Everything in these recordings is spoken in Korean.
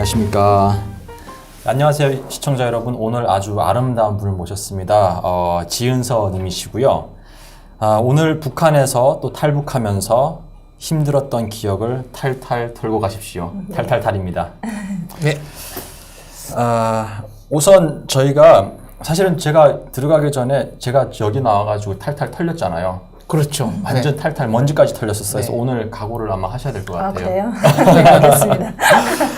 안녕하십니까. 안녕하세요 시청자 여러분. 오늘 아주 아름다운 분을 모셨습니다. 지은서 님이시고요. 오늘 북한에서 또 탈북하면서 힘들었던 기억을 탈탈 털고 가십시오. 탈탈탈입니다. 네. 우선 저희가 사실은 제가 들어가기 전에 제가 여기 나와가지고 탈탈 털렸잖아요. 그렇죠. 완전 네. 탈탈 먼지까지 털렸었어요. 그래서 네. 오늘 각오를 아마 하셔야 될 것 같아요. 그래요? 네, 알겠습니다.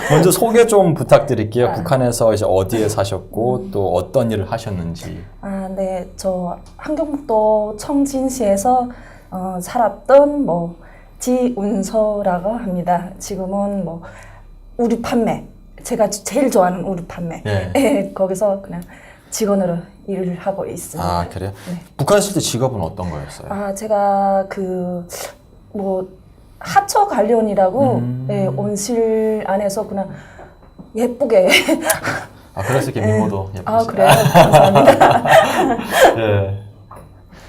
먼저 소개 좀 부탁드릴게요. 북한에서 이제 어디에 사셨고 또 어떤 일을 하셨는지. 네, 저 함경북도 청진시에서 살았던 지운서라고 합니다. 지금은 우류 판매, 제가 제일 좋아하는 우류 판매. 네. 거기서 그냥 직원으로 일을 하고 있습니다. 아, 그래요? 네. 북한에 있을 때 직업은 어떤 거였어요? 제가 하초 관련이라고 온실 안에서 그냥 예쁘게. 그래서 이렇게 미모도 예쁘시죠? 그래요? 감사합니다. 네.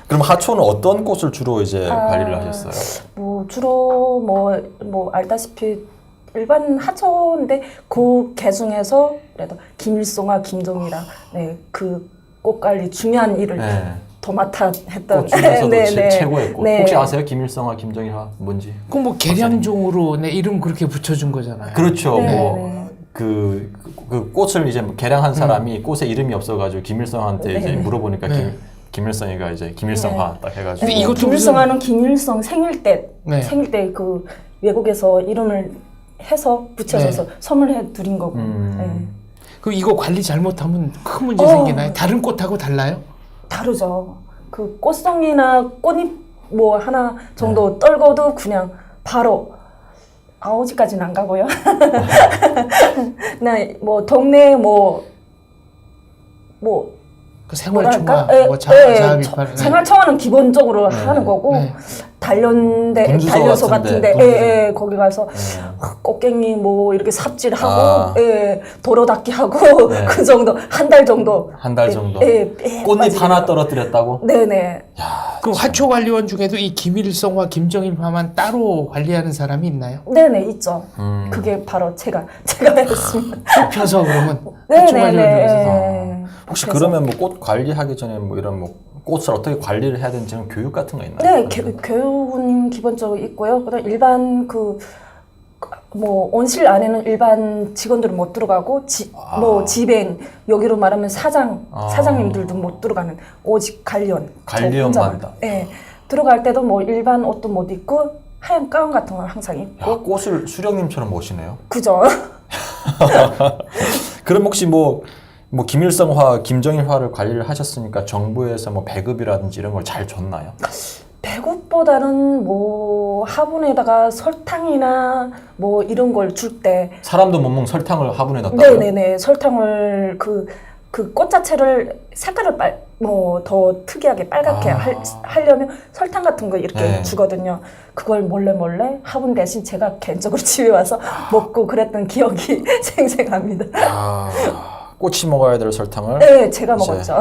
그럼 하초는 어떤 꽃을 주로 이제 관리를 하셨어요? 주로 알다시피 일반 하초인데 그 개중에서 그래도 김일성과 김정일이랑 그 꽃관리 중요한 일을 더 맡아 했던 꽃 중에서도 최고의 꽃. 혹시 아세요? 김일성과 김정일화 뭔지? 그럼 계량종으로 이름 그렇게 붙여준 거잖아요. 그렇죠. 그 꽃을 이제 개량한 사람이 꽃에 이름이 없어가지고 김일성한테 이제 물어보니까 김일성이가 이제 김일성화 딱 해가지고. 근데 이것도 김일성화는 김일성 생일 때 그 외국에서 이름을 해서 붙여줘서 선물해 드린 거고. 그럼 이거 관리 잘못하면 큰 문제 생기나요? 다른 꽃하고 달라요? 다르죠. 그 꽃송이나 꽃잎 하나 정도 떨궈도 그냥 바로 아오지까지는 안 가고요. 나 동네 그 생활청과 생활청와는 기본적으로 하는 거고 단련소 같은데 거기 가서 꽃갱이 이렇게 삽질하고 도로 닦기 하고 그 정도 한 달 정도. 꽃잎 하나 떨어뜨렸다고? 네네. 그럼 화초 관리원 중에도 이 김일성과 김정일화만 따로 관리하는 사람이 있나요? 네네 있죠. 그게 바로 제가 했습니다. 펴서 그러면 화초 관리원을 위해서. 혹시 그러면 꽃 관리하기 전에 이런 꽃을 어떻게 관리를 해야 되는지 교육 같은 거 있나요? 네, 교육은 기본적으로 있고요. 그다음 일반 온실 안에는 일반 직원들은 못 들어가고 지배인 여기로 말하면 사장님들도 못 들어가는 오직 관리원만. 네, 들어갈 때도 일반 옷도 못 입고 하얀 가운 같은 거 항상 입고. 꽃을 수령님처럼 모시네요. 그죠. 그럼 혹시 김일성화, 김정일화를 관리를 하셨으니까 정부에서 배급이라든지 이런 걸 잘 줬나요? 배급보다는 화분에다가 설탕이나 이런 걸 줄 때 사람도 못 먹는 설탕을 화분에 넣었다고요? 네네네. 설탕을 그 꽃 자체를 색깔을 더 특이하게 빨갛게 하려면 설탕 같은 거 이렇게 주거든요. 그걸 몰래 화분 대신 제가 개인적으로 집에 와서 먹고 그랬던 기억이 생생합니다. 꽃이 먹어야 될 설탕을? 네, 제가 먹었죠.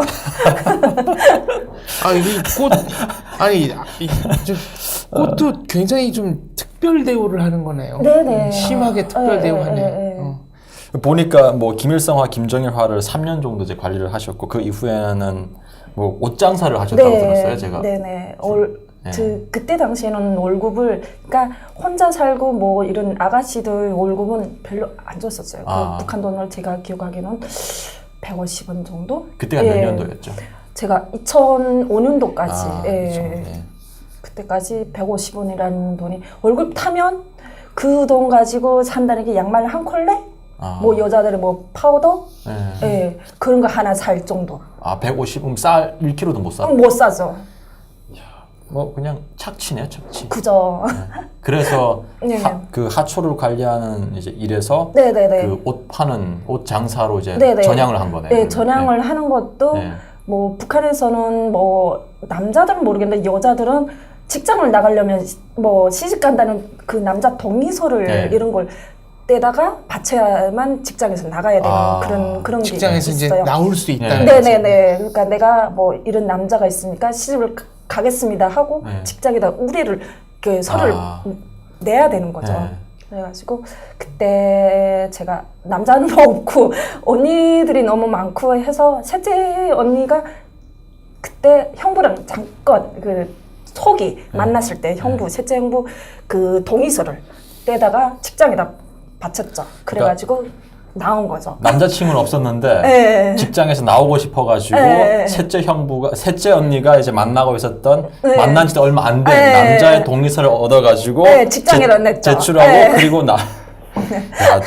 꽃도 굉장히 좀 특별 대우를 하는 거네요. 네네. 심하게 특별 대우하네요. 보니까 김일성화, 김정일화를 3년 정도 이제 관리를 하셨고 그 이후에는 옷 장사를 하셨다고 들었어요, 제가. 네네. 그때 당시에는 월급을 그러니까 혼자 살고 이런 아가씨들 월급은 별로 안 줬었어요. 북한 돈을 제가 기억하기로는 150원 정도? 그때가 몇 년도였죠? 제가 2005년도까지 그때까지 150원이라는 돈이 월급 타면 그 돈 가지고 산다는 게 양말 한 켤레? 여자들의 파우더? 그런 거 하나 살 정도. 150원 쌀 1kg도 못 사? 못 사죠. 그냥 착취네요, 착취. 그죠. 그래서 그 하초를 관리하는 이제 일에서 그 옷 파는 옷 장사로 이제 전향을 한 거네요. 네, 전향을 하는 것도 북한에서는 남자들은 모르겠는데 여자들은 직장을 나가려면 시집 간다는 그 남자 동의서를 이런 걸 떼다가 바쳐야만 직장에서 나가야 되는 그런 게 직장에서 있어요. 이제 나올 수 있다는 네네네. 그러니까 내가 이런 남자가 있으니까 시집을 가겠습니다 하고 직장에다 우리를 서를 내야 되는 거죠. 그래가지고 그때 제가 남자는 없고 언니들이 너무 많고 해서 셋째 언니가 그때 형부랑 잠깐 그 초기 만났을 때 형부 셋째 형부 그 동의서를 떼다가 직장에다 바쳤죠. 그래가지고 나온 거죠. 남자친구는 없었는데 네. 직장에서 나오고 싶어가지고 네. 셋째 언니가 이제 만나고 있었던 네. 만난 지도 얼마 안 된 네. 남자의 동의서를 얻어가지고 네, 직장에다 냈죠. 제출하고 네. 그리고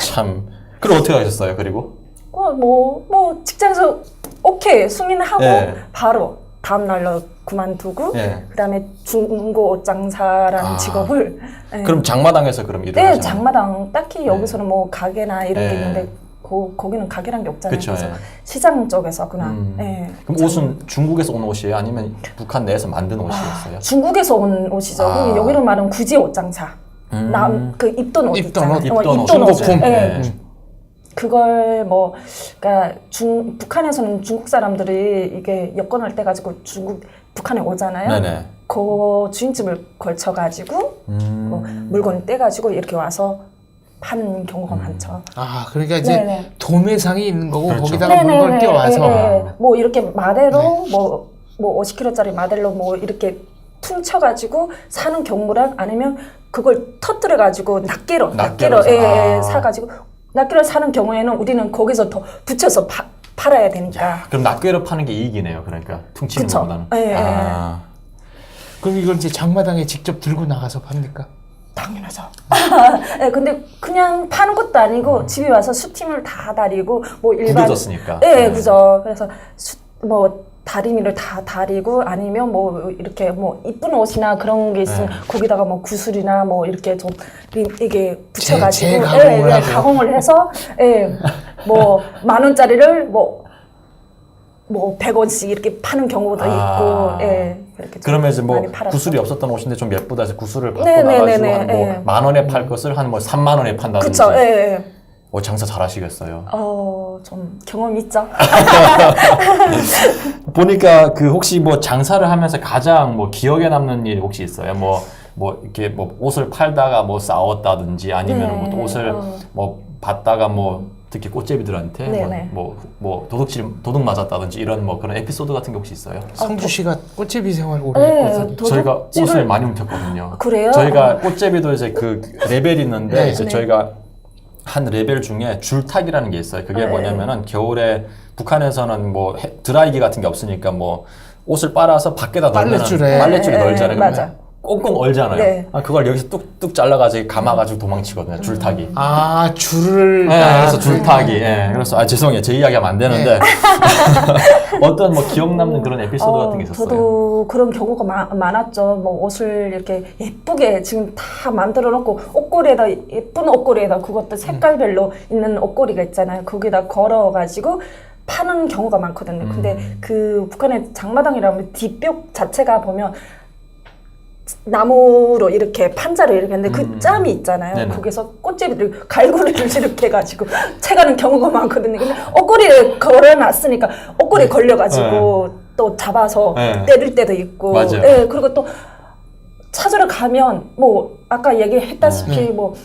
참. 그럼 어떻게 하셨어요? 그리고 뭐 직장에서 오케이 승인하고 네. 바로 다음 날로 그만두고 네. 그다음에 중고 옷장사라는 직업을 그럼 장마당에서 그럼 일을 네, 하셨나요? 장마당 딱히 여기서는 뭐 가게나 이런 게 네. 있는데 거기는 가게란 게 없잖아요. 그쵸, 그래서 예. 시장 쪽에서 그냥. 예. 그럼 옷은 중국에서 온 옷이에요? 아니면 북한 내에서 만든 옷이었어요? 중국에서 온 옷이죠. 아. 여기로 말하면 구지 옷장사. 그 입던 옷 입던 옷, 있잖아요. 입던 옷, 입던 옷. 중고품. 예. 네. 그걸 뭐 그러니까 북한에서는 중국 사람들이 이게 여권을 떼 가지고 북한에 오잖아요. 네네. 그 주인집을 걸쳐 가지고 뭐 물건을 떼 가지고 이렇게 와서 파는 경우가 많죠. 아, 그러니까 이제 네네. 도매상이 있는 거고 그렇죠. 거기다가 물건을 띄워와서 뭐 이렇게 마대로 뭐 50kg짜리 마대로 뭐 이렇게 퉁쳐가지고 사는 경우랑 아니면 그걸 터뜨려가지고 낱개로 아. 사가지고 낱개로 사는 경우에는 우리는 거기서 더 붙여서 팔아야 되니까. 그럼 낱개로 파는 게 이익이네요. 그러니까 퉁치는 그쵸. 것보다는. 예, 아. 그럼 이걸 이제 장마당에 직접 들고 나가서 팝니까? 당연하죠. 네, 근데 그냥 파는 것도 아니고 집에 와서 수팀을 다 다리고 뭐 일반 구겨졌으니까. 네, 그죠. 그래서 뭐 다리미를 다 다리고 아니면 뭐 이렇게 뭐 이쁜 옷이나 그런 게 있으면 거기다가 뭐 구슬이나 뭐 이렇게 좀 이게 붙여가지고 재가공을 하고. 가공을 해서 뭐 10,000원짜리를 뭐 100원씩 이렇게 파는 경우도 있고 그렇게 좀 그러면 이제 뭐 많이 팔았죠. 구슬이 없었던 옷인데 좀 예쁘다 해서 구슬을 받고 네네네네. 나가지고 한 뭐 10,000원에 팔 것을 한 뭐 30,000원에 판다든지. 그쵸. 예. 장사 잘하시겠어요. 좀 경험 있죠. 보니까 그 혹시 뭐 장사를 하면서 가장 뭐 기억에 남는 일 혹시 있어요? 뭐 이렇게 뭐 옷을 팔다가 뭐 싸웠다든지 아니면 뭐 또 옷을 뭐 받다가 뭐 특히 꽃제비들한테 네네. 뭐 도둑 맞았다든지 이런 뭐 그런 에피소드 같은 게 혹시 있어요? 성주 씨가 꽃제비 생활 오래 네, 했거든요. 저희가 옷을 많이 훔쳤거든요. 그래요? 저희가 꽃제비도 이제 그 레벨이 있는데 네. 이제 네. 저희가 한 레벨 중에 줄타기라는 게 있어요. 그게 네. 뭐냐면은 겨울에 북한에서는 뭐 드라이기 같은 게 없으니까 뭐 옷을 빨아서 밖에다 넣으면 빨랫줄에. 빨랫줄에 네, 널잖아요. 맞아. 그러면 꽁꽁 얼잖아요. 네. 그걸 여기서 뚝뚝 잘라가지고 감아가지고 도망치거든요. 줄타기. 아, 줄을 그래서 줄타기. 그래서 죄송해요. 제 이야기하면 안 되는데 어떤 뭐 기억 남는 그런 에피소드 같은 게 있었어요? 저도 그런 경우가 많았죠. 뭐 옷을 이렇게 예쁘게 지금 다 만들어 놓고 옷걸이에다 예쁜 옷걸이에다 그것도 색깔별로 있는 옷걸이가 있잖아요. 거기다 걸어가지고 파는 경우가 많거든요. 근데 그 북한의 장마당이라면 뒷벽 자체가 보면 나무로 이렇게 판자를 이렇게 했는데 그 짬이 있잖아요. 네네. 거기서 꽃제비들 갈고리를 이렇게 해가지고 채가는 경우가 많거든요. 근데 옷걸이에 걸어놨으니까 옷걸이에 걸려가지고 또 잡아서 때릴 때도 있고. 맞아요. 그리고 또 찾으러 가면 뭐 아까 얘기했다시피 뭐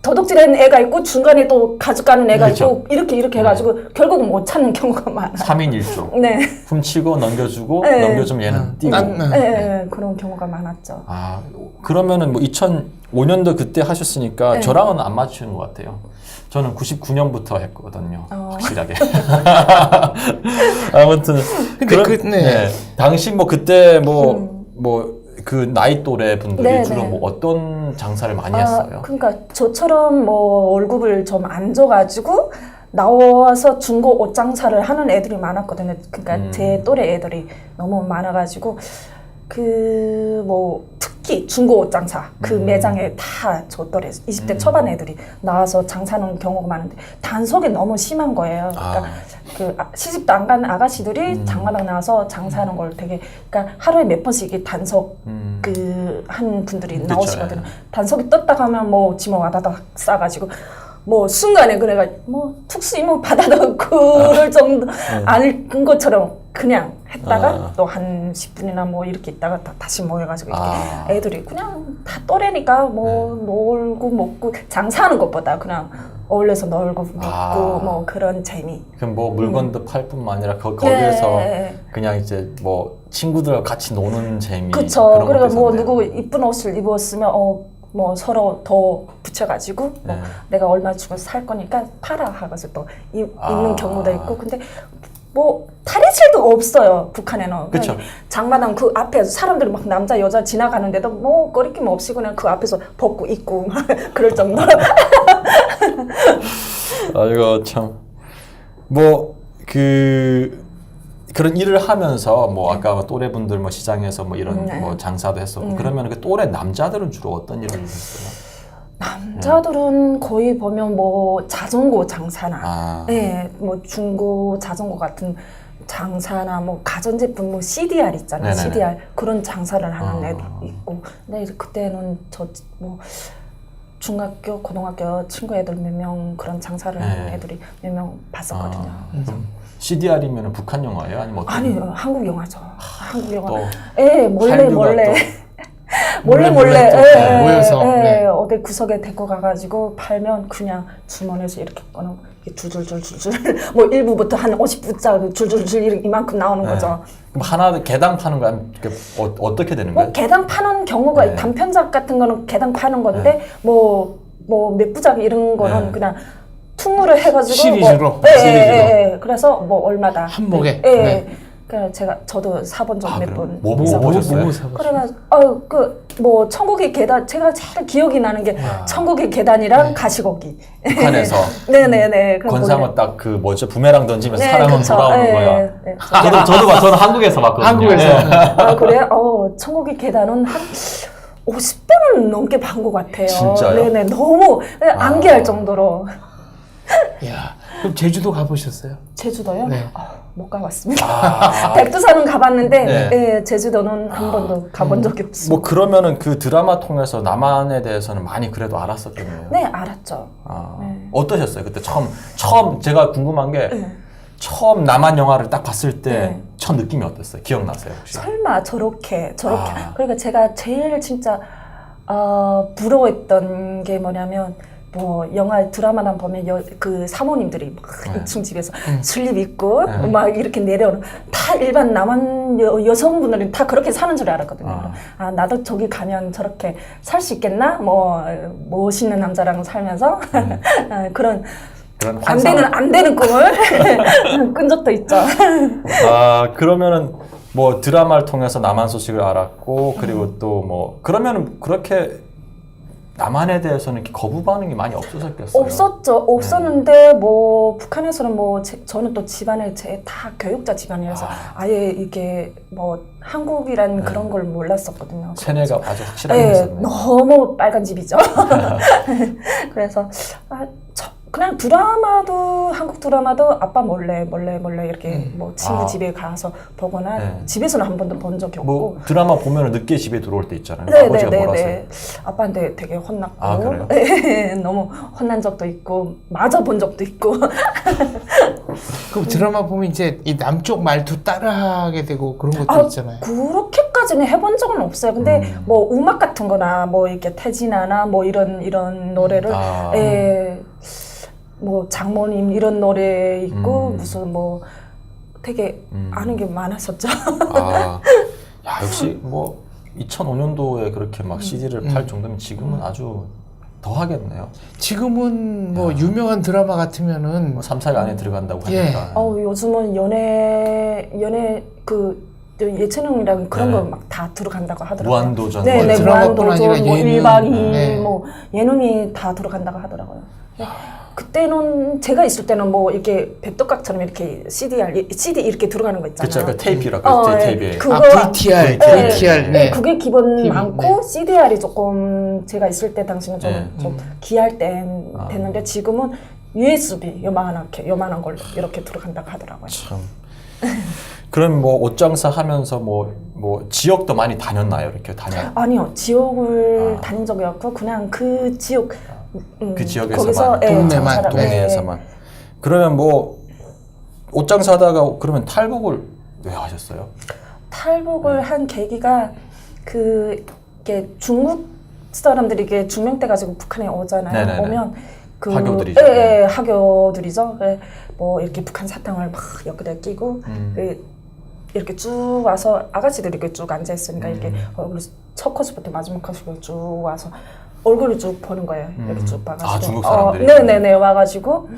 도둑질하는 애가 있고 중간에 또 가져가는 애가 그렇죠. 있고 이렇게 해가지고 결국은 못 찾는 경우가 많아요. 3인 1조. 네. 훔치고 넘겨주고 네. 넘겨주면 얘는 뛰고. 그런 경우가 많았죠. 그러면은 뭐 2005년도 그때 하셨으니까 네. 저랑은 안 맞추는 것 같아요. 저는 99년부터 했거든요. 확실하게. 아무튼. 근데 당시 뭐 그때 그 나이 또래 분들이 네네. 주로 뭐 어떤 장사를 많이 했어요? 그러니까 저처럼 뭐 월급을 좀 안 줘가지고 나와서 중고 옷 장사를 하는 애들이 많았거든요. 그러니까 제 또래 애들이 너무 많아가지고 그 뭐 특히 중고 옷 장사 그 매장에 다 저 또래 20대 초반 애들이 나와서 장사하는 경우가 많은데 단속이 너무 심한 거예요. 그러니까 그 시집도 안 간 아가씨들이 장마당 나와서 장사하는 걸 되게 그러니까 하루에 몇 번씩 이게 단속 그 한 분들이 그쵸, 나오시거든요. 단속이 떴다 하면 뭐 지금 와다닥 싸가지고 뭐 순간에 그래가 뭐 툭수 이모 받아다 그럴 정도 아닐 것처럼 그냥 했다가 또 한 10분이나 뭐 이렇게 있다가 다시 모여가지고 이렇게 아. 애들이 그냥 다 또래니까 뭐 놀고 먹고 장사하는 것보다 그냥 어울려서 놀고 먹고 뭐 그런 재미. 그럼 뭐 물건도 팔 뿐만 아니라 거기에서 네. 그냥 이제 뭐 친구들과 같이 노는 재미. 그쵸. 그런 그리고 것도 뭐 있었네요. 누구 이쁜 옷을 입었으면 뭐 서로 더 붙여가지고 뭐 네. 내가 얼마 주고 살 거니까 팔아 하고서 또 입는 경우도 있고 근데 뭐 탈의실도 없어요 북한에는. 그쵸. 그냥 장마당 그 앞에 사람들이 막 남자 여자 지나가는데도 뭐 거리낌 없이 그냥 그 앞에서 벗고 입고 그럴 정도로. 이거 참 뭐 그런 일을 하면서 뭐 아까 또래분들 뭐 시장에서 뭐 이런 뭐 장사도 했었고 그러면 그 또래 남자들은 주로 어떤 일을 했어요? 남자들은 거의 보면 뭐 자전거 장사나, 아. 예, 뭐 중고 자전거 같은 장사나 뭐 가전제품 뭐 CDR 있잖아요. 네네네. CDR 그런 장사를 하는 애도 있고. 근데 이제 그때는 저 뭐 중학교, 고등학교 친구 애들 몇 명 그런 장사를 하는 애들이 몇 명 봤었거든요. CDR이면 북한 영화예요? 아니면 어떤? 아니 한국 영화죠. 한국 영화. 또 예, 몰래 한류가 몰래. 또 몰래 또 예, 모여서, 예, 네. 어디 구석에 데리고 가가지고 팔면 그냥 주머니에서 이렇게 꺼내 줄줄줄줄줄 뭐 1부부터 한 50부짜리 줄줄줄 이만큼 나오는 거죠. 그럼 하나 개당 파는 거야? 어떻게 되는 거예요? 뭐 개당 파는 경우가 네. 단편작 같은 거는 개당 파는 건데 뭐 몇 부작 이런 거는 네. 그냥 퉁으로 해가지고 시리즈로? 뭐, 예, 시리즈로. 예. 그래서 뭐 얼마다 한 목에? 예. 네. 그러니까 저도 사본 적 몇 그래요? 번. 뭐 있었거든요. 보셨어요? 사봤어요? 그래가지고 뭐 천국의 계단 제가 제일 기억이 나는 게 천국의 계단이랑 가시고기. 북한에서 네네네. 권상은 딱 그 뭐죠 부메랑 던지면서 네, 사람은 그쵸. 돌아오는 예, 거야. 예. 저는 한국에서 봤거든요. 한국에서. 예. 그래요? 천국의 계단은 한 50번은 넘게 본 것 같아요. 진짜요? 네네. 너무 암기할 정도로. 야, 그럼 제주도 가보셨어요? 제주도요? 네. 못 가봤습니다. 백두산은 가봤는데 네. 예, 제주도는 한 번도 가본 적이 없습니다. 뭐 그러면은 그 드라마 통해서 남한에 대해서는 많이 그래도 알았었겠네요. 네, 알았죠. 네. 어떠셨어요? 그때 처음 제가 궁금한 게 네. 처음 남한 영화를 딱 봤을 때 네. 첫 느낌이 어땠어요? 기억나세요 혹시? 설마 저렇게 그러니까 제가 제일 진짜 부러웠던 게 뭐냐면 뭐 영화 드라마나 보면 그 사모님들이 막 2층 집에서 슬립 입고 막 이렇게 내려오는 다 일반 남한 여성분들이 다 그렇게 사는 줄 알았거든요. 나도 저기 가면 저렇게 살 수 있겠나? 뭐 멋있는 남자랑 살면서 그런 안 되는 꿈을 꾼 적도 있죠. 그러면은 뭐 드라마를 통해서 남한 소식을 알았고 그리고 또 뭐 그러면은 그렇게 남한에 대해서는 이렇게 거부 반응이 많이 없었겠어요? 없었는데 뭐 북한에서는 뭐 저는 또 집안에 다 교육자 집안이라서 아예 이게 뭐 한국이란 그런 걸 몰랐었거든요. 세뇌가 아주 확실하게 네, 있었네요. 너무 빨간 집이죠. 그래서 그냥 드라마도 한국 드라마도 아빠 몰래 이렇게 뭐 친구 집에 가서 보거나 집에서는 한 번도 본 적이 없고. 뭐 드라마 보면 늦게 집에 들어올 때 있잖아요. 아버지가 몰아서요. 아빠한테 되게 혼났고. 그래요? 네, 너무 혼난 적도 있고 맞아 본 적도 있고. 그 드라마 보면 이제 이 남쪽 말투 따라하게 되고 그런 것도 있잖아요. 그렇게까지는 해본 적은 없어요. 근데 뭐 음악 같은 거나 뭐 이렇게 태진아나 뭐 이런 노래를 뭐 장모님 이런 노래 있고 무슨 뭐 되게 아는 게 많았었죠. 야, 역시 뭐 2005년도에 그렇게 막 CD를 팔 정도면 지금은 아주 더 하겠네요. 지금은 뭐 유명한 드라마 같으면은 뭐 3살 안에 들어간다고 예. 하니까. 요즘은 연애 그 예체능이랑 그런 네. 거 막 다 들어간다고 하더라고요. 무한도전. 네, 뭐 드라마뿐 무한도전, 아니라 뭐 예능. 1박 2일, 네. 뭐 예능이 다 들어간다고 하더라고요. 그때는 제가 있을 때는 뭐 이렇게 백덕각처럼 이렇게 CD 이렇게 들어가는 거 있잖아요. 그쵸, 그 테이프라고 네. 테이프에. VTR, 네. 그게 기본 TV, 많고 네. CDR이 조금 제가 있을 때 당시는 좀 귀할 때 됐는데 지금은 USB 요만한 걸로 이렇게 들어간다고 하더라고요. 참. 그럼 뭐 옷장사 하면서 뭐 지역도 많이 다녔나요? 이렇게 아니요, 지역을 다닌 적이 없고 그냥 그 지역 그 지역에서만 거기서 동네만 동네에서만. 그러면 뭐 옷장사 하다가 그러면 탈북을 왜 하셨어요? 탈북을 한 계기가 이게 중국 사람들이 이게 중명대 가지고 북한에 오잖아요. 네네네. 오면 하교들이죠. 예, 하교들이죠. 예, 뭐 이렇게 북한 사탕을 막 옆에다 끼고 이렇게 쭉 와서 아가씨들이 이렇게 쭉 앉아 있으니까 이렇게 얼굴 첫 코스부터 마지막 코스로 쭉 와서 얼굴을 쭉 보는 거예요. 이렇게 쭉 봐가지고. 아, 중국 사람들이? 네네네 와가지고.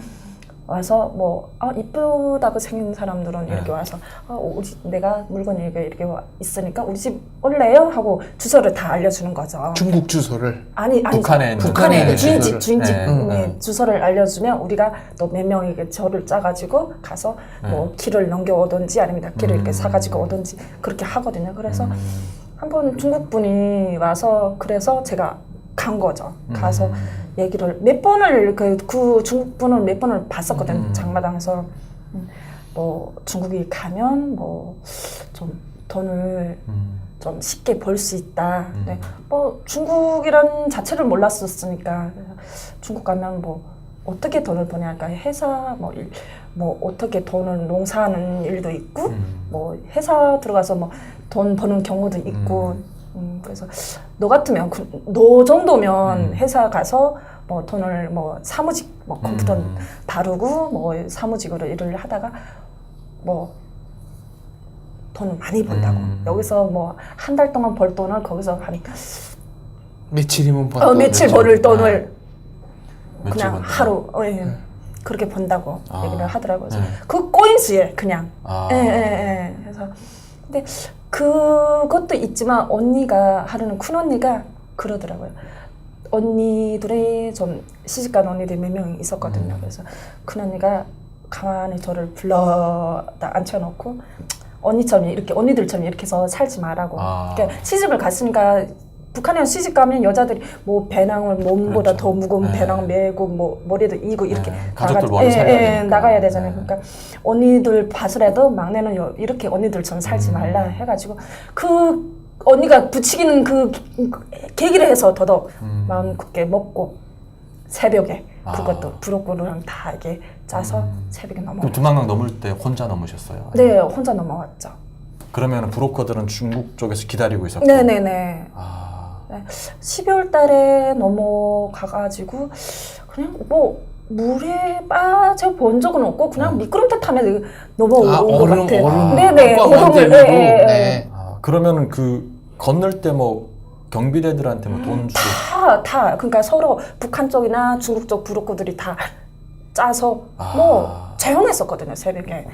와서 뭐 이쁘다고 생긴 사람들은 이렇게 와서 우리 내가 물건이 이렇게 있으니까 우리 집 올래요? 하고 주소를 다 알려주는 거죠. 중국 주소를. 아니 북한에 있는 북한에 있는 주인집 네. 주소를 알려주면 우리가 또 몇 명이 저를 짜가지고 가서 뭐 길을 넘겨오든지 아니면 길을 이렇게 사가지고 오든지 그렇게 하거든요. 그래서 한번 중국 분이 와서 그래서 제가 간 거죠. 가서 얘기를 몇 번을 그 중국 분을 몇 번을 봤었거든요. 장마당에서 뭐 중국이 가면 뭐 좀 돈을 좀 쉽게 벌 수 있다. 네. 뭐 중국이란 자체를 몰랐었으니까 중국 가면 뭐 어떻게 돈을 버냐, 그러니까 회사 뭐 어떻게 돈을 농사하는 일도 있고 뭐 회사 들어가서 뭐 돈 버는 경우도 있고. 그래서 너 같으면 너 정도면 회사 가서 뭐 돈을 뭐 사무직 뭐 컴퓨터 다루고 뭐 사무직으로 일을 하다가 뭐 돈을 많이 번다고 여기서 뭐 한 달 동안 벌 돈을 거기서 한 며칠이면 번 며칠 벌을 돈을 며칠 그냥 번다. 하루 그렇게 번다고 얘기를 하더라고요. 그래서 네. 그 꼬인수에 그냥 아. 그래서 근데 그것도 있지만 언니가 하루는 큰 언니가 그러더라고요. 언니들이 좀 시집간 언니들이 몇 명 있었거든요. 그래서 큰 언니가 가만히 저를 불러다 앉혀놓고 언니처럼 이렇게 언니들처럼 이렇게 해서 살지 말라고. 그러니까 시집을 갔으니까 북한에 시집 가면 여자들이 뭐 배낭을 몸보다 그렇죠. 더 무거운 네. 배낭 메고 뭐 머리도 이고 이렇게 가족들 머리 살려야 되니까. 나가야 되잖아요. 네. 그러니까 언니들 봐서라도 막내는 이렇게 언니들처럼 살지 말라 해가지고 그 언니가 부추기는 그 계기를 해서 더더욱 마음 굳게 먹고 새벽에 그것도 브로콜리랑 다 이렇게 짜서 새벽에 넘어. 그럼 두만강 넘을 때 혼자 넘으셨어요? 네, 혼자 넘어왔죠. 그러면 브로커들은 중국 쪽에서 기다리고 있었고. 네네네. 아. 네, 12월 달에 넘어가가지고 그냥 뭐 물에 빠져 본 적은 없고 그냥 미끄럼틀 타면 넘어온 것 같아요. 네네. 얼음을 네. 그러면은 그 건널 때 뭐 경비대들한테 뭐 돈 주고 다 그러니까 서로 북한 쪽이나 중국 쪽 브로커들이 다 짜서 뭐 재현했었거든요 새벽에.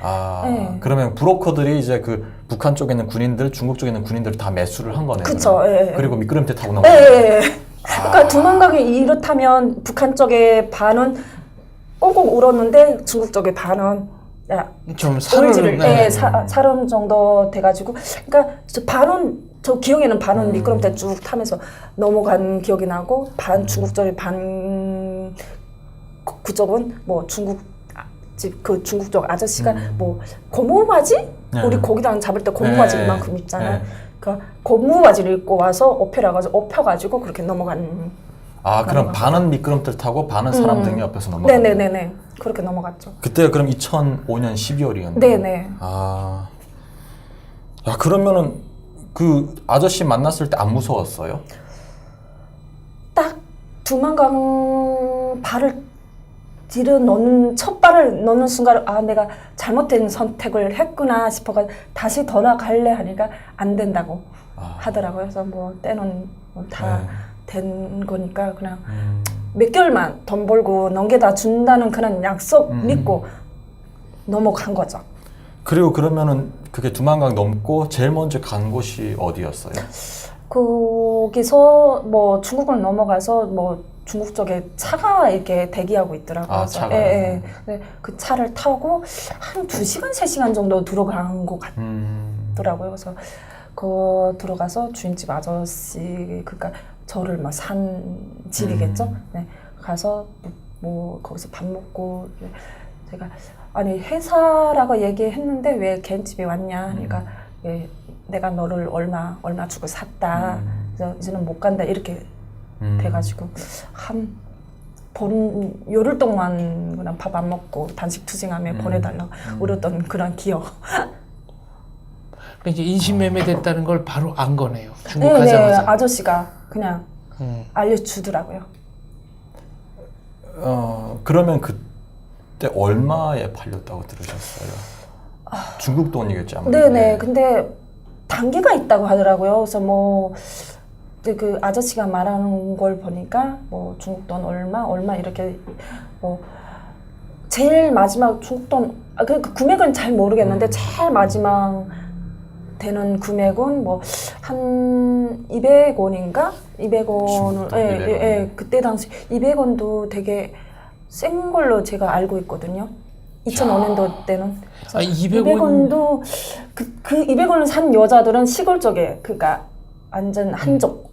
네. 그러면 브로커들이 이제 그 북한 쪽에 있는 군인들, 중국 쪽에 있는 군인들 다 매수를 한 거네요. 그쵸. 예. 그리고 미끄럼틀 타고 넘어간 예. 그러니까 두만강이 이렇다면 북한 쪽의 반은 꽁꽁 울었는데 중국 쪽의 반은 좀 살음 정도 돼가지고 그러니까 저 기억에는 반은 미끄럼틀 쭉 타면서 넘어간 기억이 나고 반 중국 쪽의 반 그쪽은 뭐 중국 쪽 아저씨가 뭐 고무바지? 네. 우리 고기랑 잡을 때 고무바지 네. 이만큼 입잖아요. 네. 그러니까 고무바지를 입고 와서 업혀가지고 그렇게 넘어간. 그럼 반은 미끄럼틀 타고 반은 사람 등 옆에서 넘어간. 네네네네. 그렇게 넘어갔죠. 그때가 그럼 2005년 12월이었네요. 네네. 야, 그러면은 그 아저씨 만났을 때 안 무서웠어요? 딱 두만강 발을 첫 발을 넣는 순간 내가 잘못된 선택을 했구나 싶어가 다시 돌아갈래 하니까 안 된다고 하더라고요. 그래서 뭐 때는 다 된 거니까 그냥 몇 개월만 돈 벌고 넘겨다 준다는 그런 약속 믿고 넘어간 거죠. 그리고 그러면은 그게 두만강 넘고 제일 먼저 간 곳이 어디였어요? 거기서 뭐 중국을 넘어가서 뭐 중국 쪽에 차가 이렇게 대기하고 있더라고요. 차가. 예. 그 차를 타고 한 2시간, 3시간 정도 들어간 것 같더라고요. 그래서 들어가서 주인집 아저씨, 그러니까 저를 막 산 집이겠죠. 네. 가서 뭐 거기서 밥 먹고 제가 아니 회사라고 얘기했는데 왜 걔 집에 왔냐 하니까 내가 너를 얼마 주고 샀다. 그래서 이제는 못 간다 이렇게 돼가지고 한 열흘 동안 그냥 밥 안 먹고 단식 투쟁하며 보내달라고 울었던 그런 기억. 그러니까 이제 인신매매 됐다는 걸 바로 안 거네요. 중국 네, 가자마자. 아저씨가 그냥 알려주더라고요. 그러면 그때 얼마에 팔렸다고 들으셨어요? 중국 돈이겠죠 아무래도. 네네. 근데 단계가 있다고 하더라고요. 그래서 뭐 그 아저씨가 말하는 걸 보니까 뭐 중국 돈 얼마 이렇게 뭐 제일 마지막 중국 돈 그 금액은 잘 모르겠는데 제일 마지막 되는 금액은 뭐 한 200원인가? 200원을 예, 그때 당시 200원도 되게 센 걸로 제가 알고 있거든요. 2005년도 때는. 200원도 그 200원을 산 여자들은 시골 쪽에 그러니까 완전 한족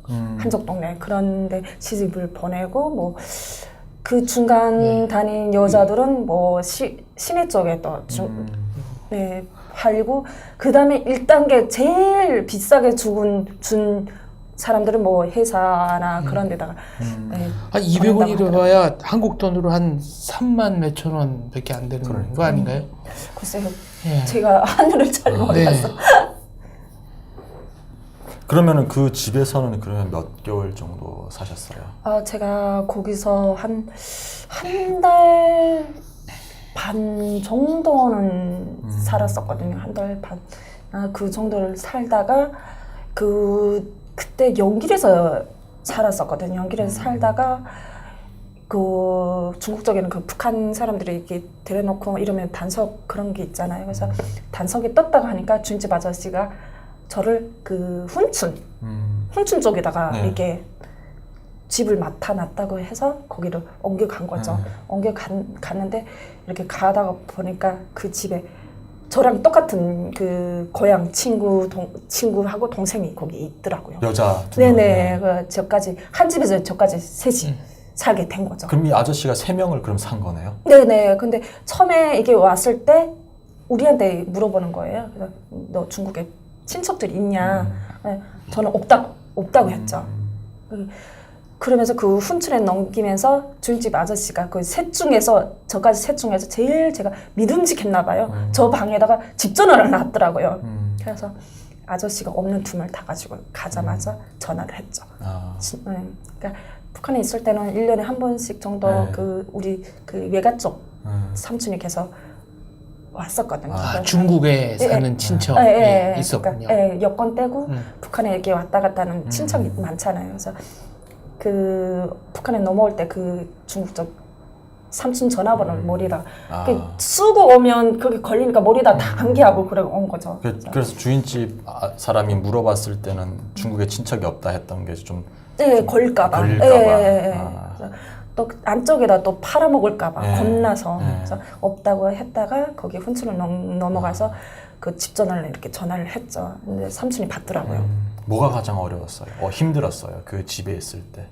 동네 그런데 시집을 보내고 뭐 그 중간 다닌 여자들은 뭐 시내 쪽에 또 네, 팔고 그 다음에 1단계 제일 비싸게 준 사람들은 뭐 회사나 그런 데다가 네, 200원이 돼봐야 한국 돈으로 한 3만 몇천 원밖에 안 되는 거 아닌가요? 글쎄요. 예. 제가 하늘을 잘 몰라서. 그러면은 그 집에서는 그러면 몇 개월 정도 사셨어요? 제가 거기서 한 달 반 정도는 살았었거든요. 한 달 반. 그 정도를 살다가 그때 연길에서 살았었거든요. 연길에서 살다가 그 중국 쪽에는 그 북한 사람들이 이렇게 데려놓고 이러면 단속 그런 게 있잖아요. 그래서 단속에 떴다고 하니까 주인집 아저씨가 저를 그 훈춘 쪽에다가 이렇게 집을 맡아놨다고 해서 거기를 옮겨간 거죠. 갔는데 이렇게 가다가 보니까 그 집에 저랑 똑같은 그 고향 친구하고 동생이 거기 있더라고요. 여자 두 명. 네네. 그 저까지 한 집에서 저까지 셋이 살게 된 거죠. 그럼 이 아저씨가 3명을 그럼 산 거네요? 네네. 근데 처음에 이게 왔을 때 우리한테 물어보는 거예요. 그래서 너 중국에 친척들 있냐? 네, 저는 없다고 했죠. 그러면서 그 훈춘에 넘기면서 주인집 아저씨가 그 저까지 셋 중에서 제일 제가 믿음직했나 봐요. 저 방에다가 집 전화를 놨더라고요. 그래서 아저씨가 없는 틈을 다 가지고 가자마자 전화를 했죠. 그러니까 북한에 있을 때는 1년에 한 번씩 정도 우리 그 외가 쪽 삼촌이 계속 왔었거든요. 중국에 사는 친척이 있었군요. 그러니까, 여권 떼고 북한에 이렇게 왔다 갔다 하는 친척이 많잖아요. 그래서 그 북한에 넘어올 때 그 중국 쪽 삼촌 전화번호를 머리다 쓰고 오면 그게 걸리니까 머리다 다 암기하고 그래 온 거죠. 그래서 주인집 사람이 물어봤을 때는 중국에 친척이 없다 했던 게 좀 걸릴까봐. 또 안쪽에다 또 팔아먹을까봐 겁나서 그래서 없다고 했다가 거기 훈춘을 넘어가서 그 집 전화를 이렇게 전화를 했죠. 근데 삼촌이 받더라고요. 뭐가 가장 어려웠어요? 힘들었어요. 그 집에 있을 때.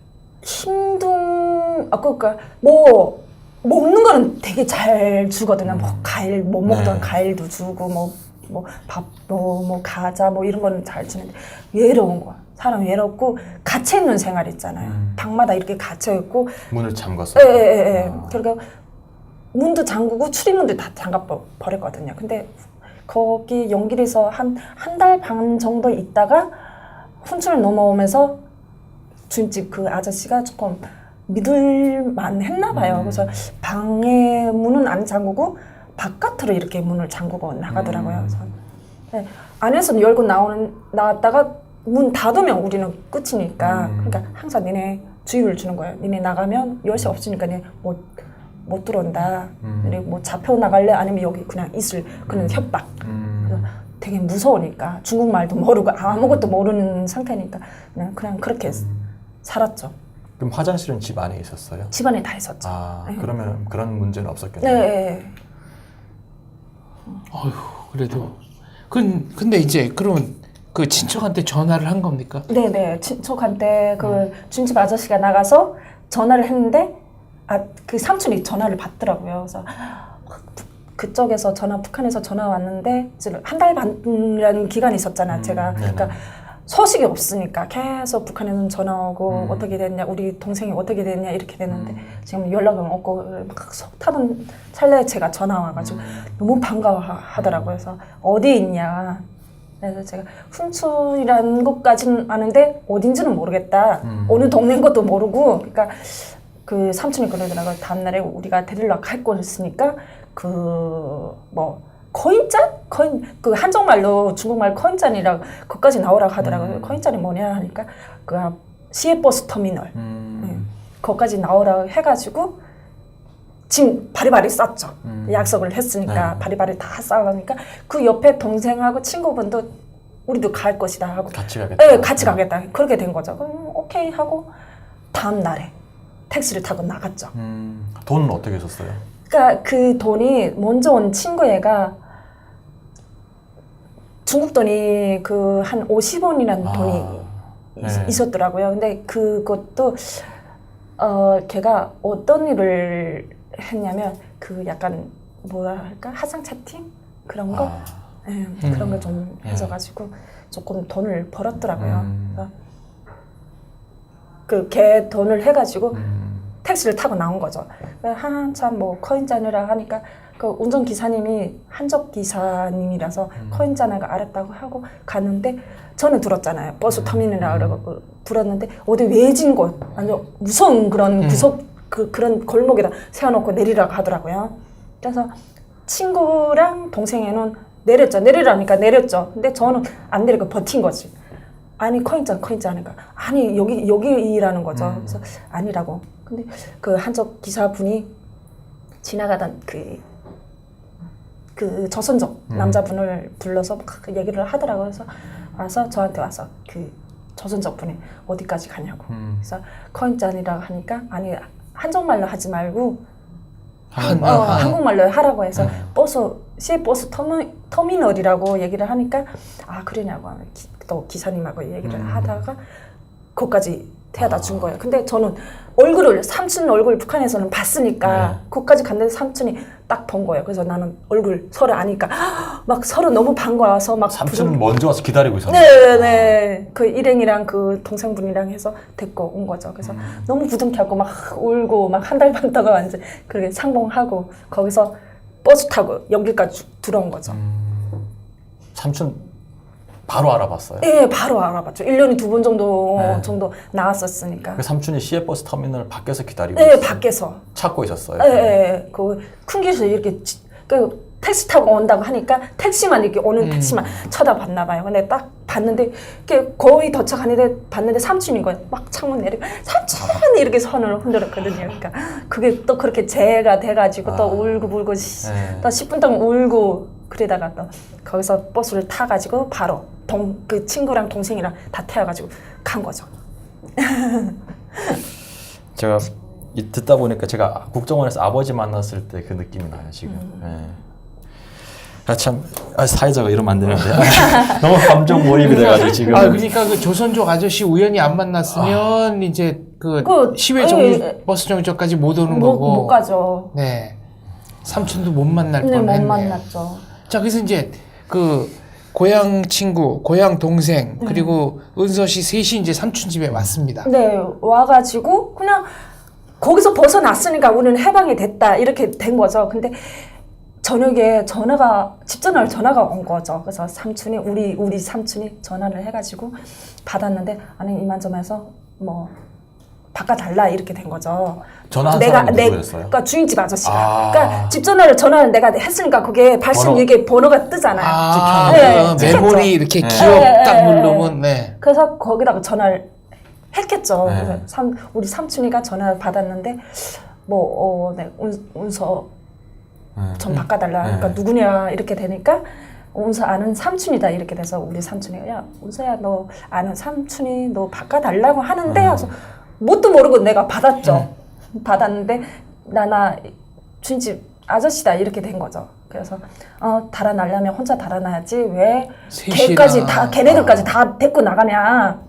그러니까 뭐 먹는 거는 되게 잘 주거든요. 뭐 과일 못 먹던 과일도 주고 뭐 밥 뭐 과자 뭐 이런 거는 잘 주는데 외로운 거야. 사람 외롭고 갇혀 있는 생활 있잖아요. 방마다 이렇게 갇혀 있고 문을 잠갔어요. 그러니까 문도 잠그고 출입문도 다 잠가 버렸거든요. 근데 거기 연길에서 한 달 반 정도 있다가 훈춘을 넘어오면서 주인집 그 아저씨가 조금 믿을만 했나 봐요. 그래서 방의 문은 안 잠그고 바깥으로 이렇게 문을 잠그고 나가더라고요. 그래서 안에서 열고 나왔다가 문 닫으면 우리는 끝이니까 그러니까 항상 니네 주의를 주는 거예요. 니네 나가면 열쇠 없으니까 니네 못 들어온다. 니네 뭐 잡혀 나갈래? 아니면 여기 그냥 있을 그런 협박. 그래서 되게 무서우니까 중국말도 모르고 아무것도 모르는 상태니까 그냥 그렇게 살았죠. 그럼 화장실은 집 안에 있었어요? 집 안에 다 있었죠. 그러면 그런 문제는 없었겠네요. 네. 어휴, 그래도 근데 이제 그러면 그 친척한테 전화를 한 겁니까? 네네. 친척한테 그 주인집 아저씨가 나가서 전화를 했는데 그 삼촌이 전화를 받더라고요. 그래서 그쪽에서 북한에서 전화 왔는데 한 달 반이라는 기간이 있었잖아. 제가 그러니까 소식이 없으니까 계속 북한에는 전화 오고 어떻게 됐냐, 우리 동생이 어떻게 됐냐 이렇게 됐는데 지금 연락은 없고 막 속 타던 찰나에 제가 전화 와가지고 너무 반가워하더라고요. 그래서 어디 있냐, 그래서 제가 훈춘이라는 곳까지는 아는데 어딘지는 모르겠다. 어느 동네인 것도 모르고 그러니까 그 삼촌이 그러더라고요. 다음날에 우리가 데리러 갈 곳을 쓰니까 그 뭐 코인잔? 그 한정말로 중국말 코인잔이라고 그것까지 나오라고 하더라고요. 코인잔이 뭐냐 하니까 그 시외버스 터미널 거기까지 나오라고 해가지고 지금 바리바리 쌌죠. 약속을 했으니까 바리바리 다 싸우니까 그 옆에 동생하고 친구분도 우리도 갈 것이다 하고 같이 가겠다. 네, 같이 가겠다. 그렇게 된 거죠. 그럼 오케이 하고 다음 날에 택시를 타고 나갔죠. 돈은 어떻게 썼어요? 그러니까 그 돈이 먼저 온 친구 애가 중국 돈이 그 한 50원이라는 돈이 네. 있었더라고요. 근데 그것도 걔가 어떤 일을 했냐면 그 약간 뭐라 할까 하상 채팅 그런 거 그런 걸 좀 해줘가지고 조금 돈을 벌었더라고요. 그 걔 돈을 해가지고 택시를 타고 나온 거죠. 한참 뭐 코인잔이라 하니까 그 운전 기사님이 한적 기사님이라서 코인잔을 알았다고 하고 갔는데 저는 들었잖아요. 버스 터미널이라 그러고 들었는데 어디 외진 곳 완전 무서운 그런 구석 그런 골목에다 세워놓고 내리라고 하더라고요. 그래서 친구랑 동생애는 내렸죠. 내리라니까 내렸죠. 근데 저는 안 내리고 버틴 거지. 아니 코인잔 하니까 아니 여기라는 거죠. 그래서 아니라고. 근데 그 한적 기사분이 지나가던 그 조선족 남자분을 불러서 막 얘기를 하더라고요. 그래서 와서 저한테 와서 그 조선족 분이 어디까지 가냐고. 그래서 코인잔이라고 하니까 아니 한정말로 하지 말고 한국말로 하라고 해서 시외버스 터미널이라고 얘기를 하니까 아 그러냐고 또 기사님하고 얘기를 하다가 거기까지 태워다 준 거예요. 근데 저는 삼촌 얼굴 북한에서는 봤으니까 거기까지 갔는데 삼촌이 딱 본 거예요. 그래서 나는 얼굴 서로 아니까 막 서로 너무 반가워서 막 삼촌은 먼저 와서 기다리고 있었어요. 네네. 그 일행이랑 그 동생분이랑 해서 데리고 온 거죠. 그래서 너무 부둥켜갖고 막 울고 막 한 달 반 동안 완전 그렇게 상봉하고 거기서 버스 타고 여기까지 들어온 거죠. 삼촌 바로 알아봤어요. 네, 바로 알아봤죠. 1년에 2번 정도 나왔었으니까. 그 삼촌이 시외버스 터미널 밖에서 기다리고 네, 있어요. 밖에서. 찾고 있었어요. 네, 큰 길에서 이렇게 그 택시 타고 온다고 하니까 택시만 이렇게 오는 택시만 쳐다봤나 봐요. 근데 딱 봤는데 거의 도착하는데 봤는데 삼촌인 거예요. 막 창문 내리고 삼촌 이렇게 손을 흔들었거든요. 그러니까 그게 또 그렇게 재가 돼가지고 또 울고 또 10분 동안 울고 그러다가 또 거기서 버스를 타가지고 바로 그 친구랑 동생이랑 다 태워가지고 간 거죠. 제가 듣다 보니까 제가 국정원에서 아버지 만났을 때 그 느낌이 나요 지금. 사회자가 이러면 안 되는데 너무 감정 몰입이 돼가지고 지금. 그러니까 그 조선족 아저씨 우연히 안 만났으면 이제 그 시외 버스 정류장까지 못 오는 거고. 못 가죠. 네. 삼촌도 못 만날 네, 뻔했네. 못 만났죠. 자, 그래서 이제 그 고향 친구, 고향 동생 그리고 은서 씨 셋이 이제 삼촌 집에 왔습니다. 네, 와가지고 그냥 거기서 벗어났으니까 우리는 해방이 됐다 이렇게 된 거죠. 근데 저녁에 집 전화가 온 거죠. 그래서 삼촌이 우리 삼촌이 전화를 해가지고 받았는데 아니 이만저만해서 뭐 바꿔달라 이렇게 된 거죠. 전화한 사람이 누구였어요? 그러니까 주인집 아저씨가. 그러니까 집 전화를 내가 했으니까 그게 발신 이게 번호가 뜨잖아요. 그 메모리 이렇게 기억 딱 누르면 그래서 거기다가 전화를 했겠죠. 그래서 우리 삼촌이가 전화를 받았는데 운서 좀 바꿔달라. 그러니까 누구냐 이렇게 되니까 운서 아는 삼촌이다 이렇게 돼서 우리 삼촌이가 야 운서야 너 아는 삼촌이 너 바꿔달라고 하는데 그래서 뭣도 모르고 내가 받았죠. 받았는데 나나 주인집 아저씨다 이렇게 된 거죠. 그래서 달아나려면 혼자 달아나야지 왜 걔네들까지 다 데리고 나가냐.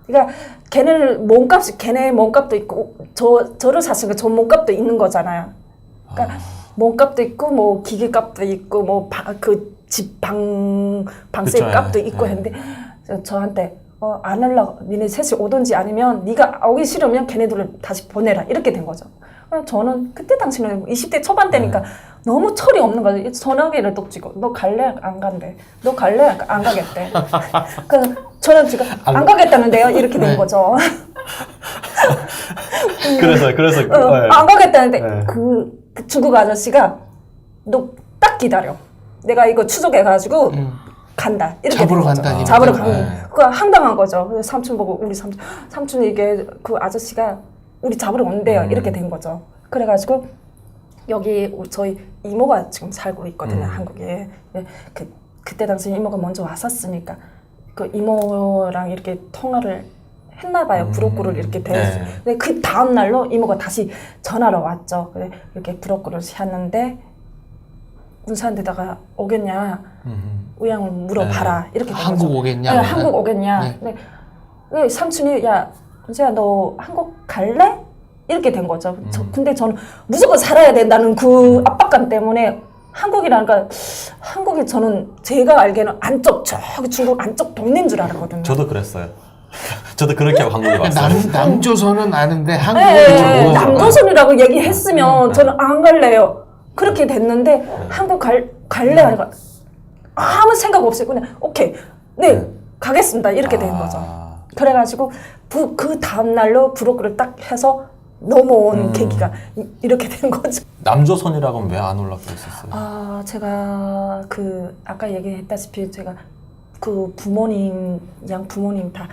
그러니까 걔네 몸값도 있고 저를 샀으니까 저 몸값도 있는 거잖아요. 그러니까 몸값도 있고 뭐 기계값도 있고 뭐 그 집 방세 값도 있고 했는데 저한테 안 하려고 니네 셋이 오든지 아니면 네가 오기 싫으면 걔네들을 다시 보내라 이렇게 된 거죠. 저는 그때 당시는 20대 초반 때니까 너무 철이 없는 거죠. 전화기를 똑 찍고 너 갈래? 안 간대. 너 갈래? 안 가겠대. 그래서 저는 지금 안 가겠다는데요. 이렇게 된 거죠. 그래서 안 가겠다는데 네. 그 중국 아저씨가 너 딱 기다려. 내가 이거 추적해가지고 간다. 이렇게 잡으러 된 거죠. 간다, 이렇게. 잡으러 가는 네. 그거 황당한 거죠. 그래서 삼촌 보고 우리 삼촌이 이게 그 아저씨가 우리 잡으러 온대요. 이렇게 된 거죠. 그래가지고 여기 저희 이모가 지금 살고 있거든요. 한국에. 그때 당시 이모가 먼저 왔었으니까 그 이모랑 이렇게 통화를 했나 봐요. 브로커를 이렇게 대했어요. 네. 근데 그 다음 날로 이모가 다시 전화로 왔죠. 그래 이렇게 브로커를 했는데 군사한테다가 오겠냐 의향을 물어봐라. 이렇게 된 한국 거죠. 오겠냐? 네, 한국 오겠냐. 네. 네, 삼촌이 야 군재야 너 한국 갈래? 이렇게 된 거죠. 근데 저는 무조건 살아야 된다는 그 압박감 때문에 한국이라니까 한국이 저는 제가 알기에는 안쪽 저기 중국 안쪽 동네인 줄 알았거든요. 저도 그랬어요. 저도 그렇게 하고 한국에 왔어요. 남조선은 아는데 한국은 네, 좀 모르죠. 남조선이라고 얘기했으면 저는 안 갈래요. 그렇게 됐는데 한국 갈래 하니까 아무 생각 없이 그냥 오케이 네 가겠습니다 이렇게 된 거죠. 그래가지고 그 다음 날로 브로커를 딱 해서 넘어온 계기가 이렇게 된 거죠. 남조선이라고 하면 왜 안 올라가 있었어요? 아 제가 그 아까 얘기했다시피 제가 그 부모님 양 부모님 다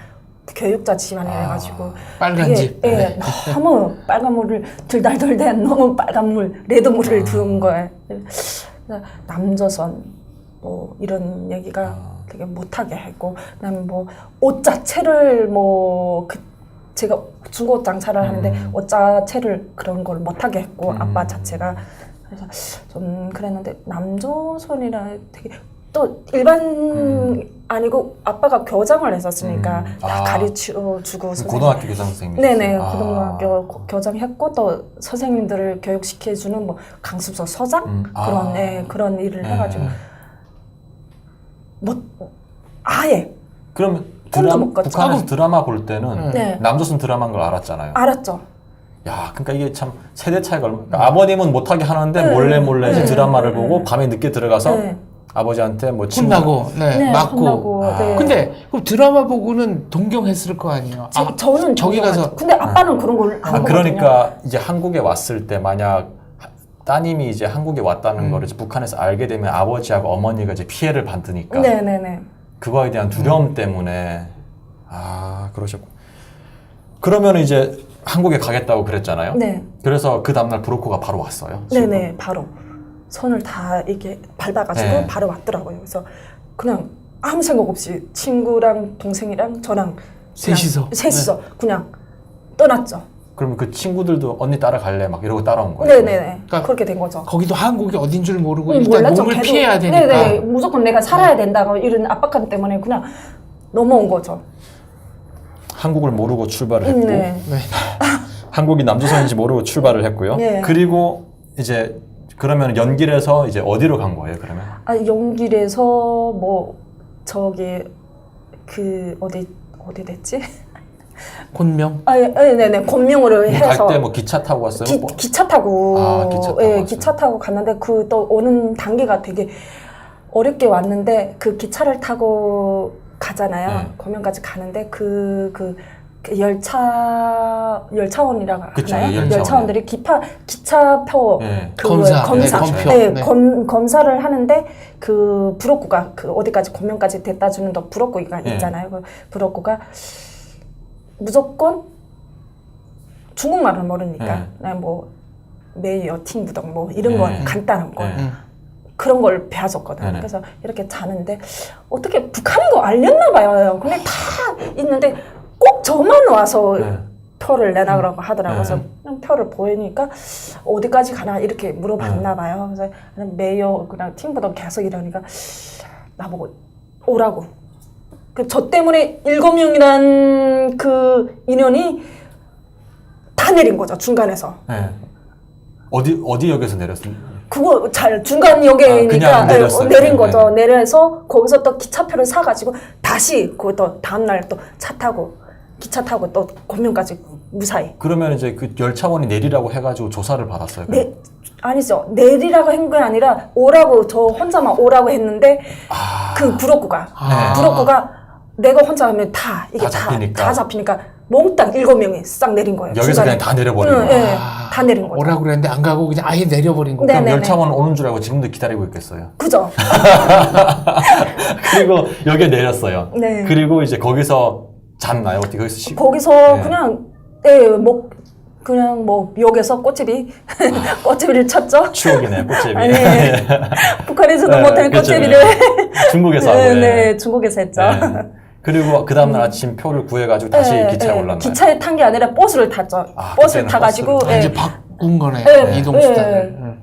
교육자 집안이라 가지고 빨간 집. 예, 너무 빨간 물을 들달들된 너무 빨간 물 레드물을 두은 거예요. 그래서 남조선 뭐 이런 얘기가 되게 못하게 했고 그다음에 뭐 옷 자체를 뭐 제가 중고 장사를 하는데 옷 자체를 그런 걸 못하게 했고 아빠 자체가 그래서 좀 그랬는데 남조선이라 되게 또 일반 아니고 아빠가 교장을 했었으니까 다 가르쳐 주고 고등학교 교장 선생님. 네네 고등학교 교장했고 또 선생님들을 교육시켜주는 뭐 강습소 서장 그런 그런 일을 해가지고 뭐 아예 그러면 꿈도 못 꿨죠. 북한에서 드라마 볼 때는 네. 남조선 드라마인 걸 알았잖아요. 알았죠. 야, 그러니까 이게 참 세대 차이가 그러니까 아버님은 못하게 하는데 몰래 이제 드라마를 보고 밤에 늦게 들어가서 아버지한테 뭐 혼나고, 맞고. 혼나고, 네. 근데 그럼 드라마 보고는 동경했을 거 아니에요? 저는 저기 가서. 근데 아빠는 그런 걸 안 보거든요. 그러니까 이제 한국에 왔을 때 만약 따님이 이제 한국에 왔다는 거를 이제 북한에서 알게 되면 아버지하고 어머니가 이제 피해를 받으니까 네네네. 그거에 대한 두려움 때문에 그러셨고 그러면 이제 한국에 가겠다고 그랬잖아요. 네. 그래서 그 다음날 브로커가 바로 왔어요. 네네 바로 손을 다 이렇게 밟아가지고 네. 바로 왔더라고요. 그래서 그냥 아무 생각 없이 친구랑 동생이랑 저랑 셋이서 그냥 떠났죠. 그러면 그 친구들도 언니 따라갈래 막 이러고 따라온 거예요. 네네네. 그러니까 그렇게 된 거죠. 거기도 한국이 어딘 줄 모르고 일단 몰랐죠. 몸을 걔도. 피해야 되니까. 네네. 무조건 내가 살아야 된다고 이런 압박감 때문에 그냥 넘어온 거죠. 한국을 모르고 출발을 했고 네. 한국이 남조선인지 모르고 출발을 했고요. 네. 그리고 이제 그러면 연길에서 이제 어디로 간 거예요? 그러면? 연길에서 뭐 저기 그 어디 됐지? 곤명. 네네. 권명으로 해서 갈 때 뭐 기차 타고 왔어요? 기차 타고 기차 타고 예, 왔어요. 기차 타고 갔는데 그 또 오는 단계가 되게 어렵게 왔는데 그 기차를 타고 가잖아요. 네. 고명까지 가는데 그 열차원이라고 그쵸, 하나요? 열차원. 열차원들이 기차표 네. 검사, 검표. 네. 검사를 하는데 그 브로커가 그 어디까지 고명까지 데려다 주는 또 브로커가 있잖아요. 그 브로커가 무조건 중국말을 모르니까 그냥 뭐 메이어 팀부동 뭐 이런 건 간단한 거 그런 걸 배워줬거든요. 네네. 그래서 이렇게 자는데 어떻게 북한인 거 알렸나 봐요. 근데 다 있는데 꼭 저만 와서 표를 내놔라고 하더라고요. 그래서 그냥 표를 보이니까 어디까지 가나 이렇게 물어봤나 봐요. 그래서 그냥 메이어 그냥 팀부동 계속 이러니까 나보고 오라고. 저 때문에 7명이란 그 인원이 다 내린 거죠, 중간에서. 네. 어디 역에서 내렸어요? 그거 잘 중간 역에니까 그냥 내렸어요. 내린 거죠. 내려서 거기서 또 기차표를 사가지고 다시 그또 다음날 또 차 타고 기차 타고 또 고명까지 무사히. 그러면 이제 그 열차원이 내리라고 해가지고 조사를 받았어요. 네, 아니죠. 내리라고 한 게 아니라 오라고 저 혼자만 오라고 했는데 그 부록구가 내가 혼자 하면 이게 다 잡히니까 몽땅 7명이 싹 내린 거예요. 여기서 중간에. 그냥 다 내려버린 거예요. 네, 다 내린 거죠. 오라고 그랬는데 안 가고 그냥 아예 내려버린 거. 네. 그럼 열차원은 오는 줄 알고 지금도 기다리고 있겠어요. 그죠? 그리고 여기에 내렸어요. 네. 그리고 이제 거기서 잤나요? 어떻게 거기서 거기서 네. 그냥 그냥 뭐 역에서 꽃제비 꽃제비를 쳤죠. 추억이네요, 꽃제비. 아니, 북한에서도 네, 못하는 그쵸. 꽃제비를 중국에서 하고. 네, 중국에서 했죠. 네. 그리고 그 다음날 아침 표를 구해가지고 다시 기차에 올랐나요? 기차에 탄 게 아니라 버스를 탔죠. 버스를 그때는 타가지고 아, 이제 바꾼 거네. 네, 이동 네. 수단을.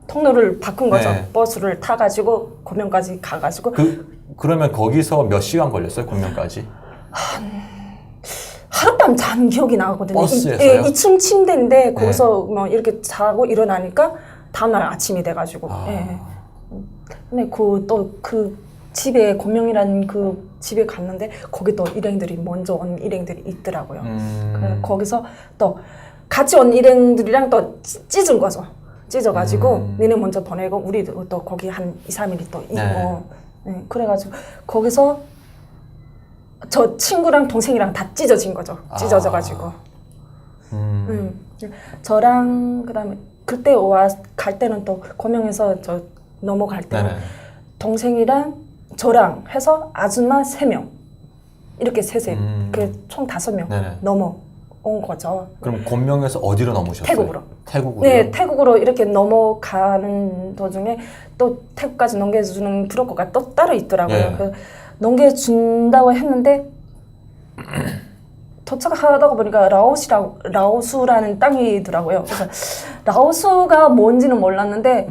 통로를 바꾼 거죠. 네. 버스를 타가지고 고명까지 가가지고 그러면 거기서 몇 시간 걸렸어요, 군명까지? 하룻밤 잔 기억이 나거든요. 버스에서요? 2층 침대인데 거기서 뭐 이렇게 자고 일어나니까 다음날 아침이 돼가지고. 근데 그 집에 고명이라는 그 집에 갔는데 거기 또 일행들이 먼저 온 일행들이 있더라고요. 그래서 거기서 또 같이 온 일행들이랑 또 찢은 거죠. 찢어가지고 니네 먼저 보내고 우리도 또 거기 한 2, 3일이 또 있고. 네, 그래가지고 거기서 저 친구랑 동생이랑 다 찢어진 거죠. 찢어져가지고. 저랑 그다음에 그때 갈 때는 또 고명에서 저 넘어갈 때는 동생이랑 저랑 해서 아줌마 3명 이렇게 셋에 총 5명 넘어온 거죠. 그럼 곤명에서 어디로 넘으셨어요? 태국으로. 태국으로? 네, 태국으로 이렇게 넘어가는 도중에 또 태국까지 넘겨주는 브로커가 또 따로 있더라고요. 네. 그 넘겨준다고 했는데 도착하다가 보니까 라오스라는 땅이더라고요. 그래서 라오스가 뭔지는 몰랐는데